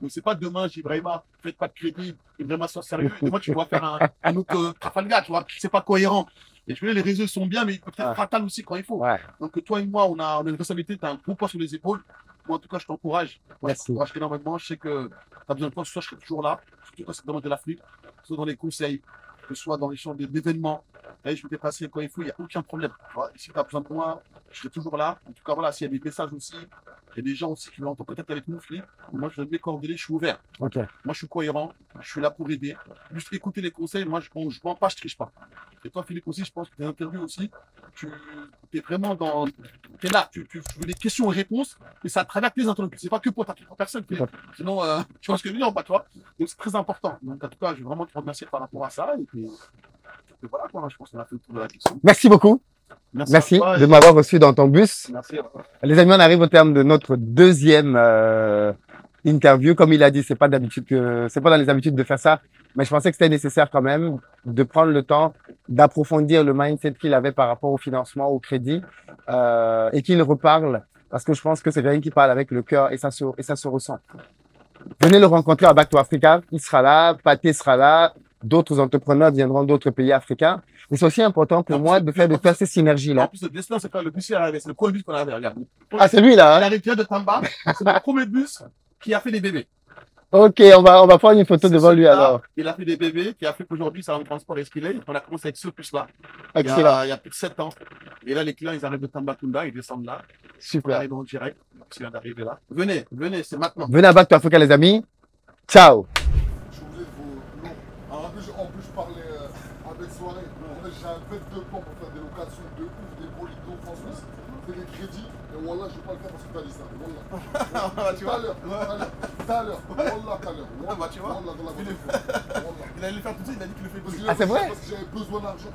Donc, c'est pas demain, j'ai vraiment faites pas de crédit, Ibrahima soit sérieux. Et demain, tu dois faire un autre Trafalgar, tu vois. C'est pas cohérent. Et je veux dire, les réseaux sont bien, mais ils peuvent être fatal aussi quand il faut. Ouais. Donc, toi et moi, on a une responsabilité, tu as un gros poids sur les épaules. Moi, en tout cas, je t'encourage. Merci. Je t'encourage énormément. Je sais que tu as besoin de toi, ce soir, je serai toujours là. Surtout quand c'est dans le domaine de l'Afrique, soit dans les conseils, que ce soit dans les champs d'événements. Et je vais te passer quand il faut, il n'y a aucun problème. Si tu as besoin de moi, je serai toujours là. En tout cas, voilà, s'il y a des messages aussi, il y a des gens aussi qui veulent entendre peut-être avec nous, Philippe. Moi, je donne mes coordonnées, je suis ouvert. Okay. Moi, je suis cohérent, je suis là pour aider. Juste écouter les conseils, moi, je ne mens pas, je ne triche pas. Et toi, Philippe, aussi, je pense que tes interviews aussi, tu es vraiment dans. Tu es là, tu veux des questions et réponses, et ça traverse les interlocuteurs. Ce n'est pas que pour ta personne, Philippe. Sinon, tu vois ce que je veux dire, pas toi. Donc, c'est très important. Donc, en tout cas, je veux vraiment te remercier par rapport à ça. Et puis voilà, quoi, je pense qu'on a fait le tour de la question. Merci beaucoup. Merci de m'avoir reçu dans ton bus. Merci. Les amis, on arrive au terme de notre deuxième interview. Comme il a dit, c'est pas dans les habitudes de faire ça, mais je pensais que c'était nécessaire quand même de prendre le temps d'approfondir le mindset qu'il avait par rapport au financement, au crédit, et qu'il reparle, parce que je pense que c'est quelqu'un qui parle avec le cœur et ça se ressent. Venez le rencontrer à Back to Africa. Il sera là, Pathé sera là. D'autres entrepreneurs viendront d'autres pays africains. Mais c'est aussi important pour moi de faire ces synergies-là. En plus, le destin, c'est pas le bus qui est arrivé. C'est le premier bus qu'on avait. Regarde. Ah, c'est lui, là. Il arrive de Tamba. C'est le premier bus qui a fait des bébés. Ok, on va prendre une photo devant lui alors. Il a fait des bébés, qui a fait qu'aujourd'hui, ça va en transport esquilé. On a commencé avec ce bus-là. Il y a plus de 7 ans. Et là, les clients, ils arrivent de Tambacounda, ils descendent là. Super. Ils arrivent en direct. Ils viennent d'arriver là. Venez, c'est maintenant. Venez à Back to Africa, les amis. Ciao. En plus, je parlais avec Soirée. J'ai un bête de plan pour faire des locations de ouf, des bolides d'eau en Suisse. C'est des crédits. Et voilà, je vais pas le faire parce que tu as dit ça. Wallah. Tout à l'heure. Wallah, tout à l'heure. Bah, tu vois. Wallah, dans la voiture. Il allait le faire tout de suite, il a dit qu'il le fait. Ah, c'est vrai? Parce que j'avais besoin d'argent.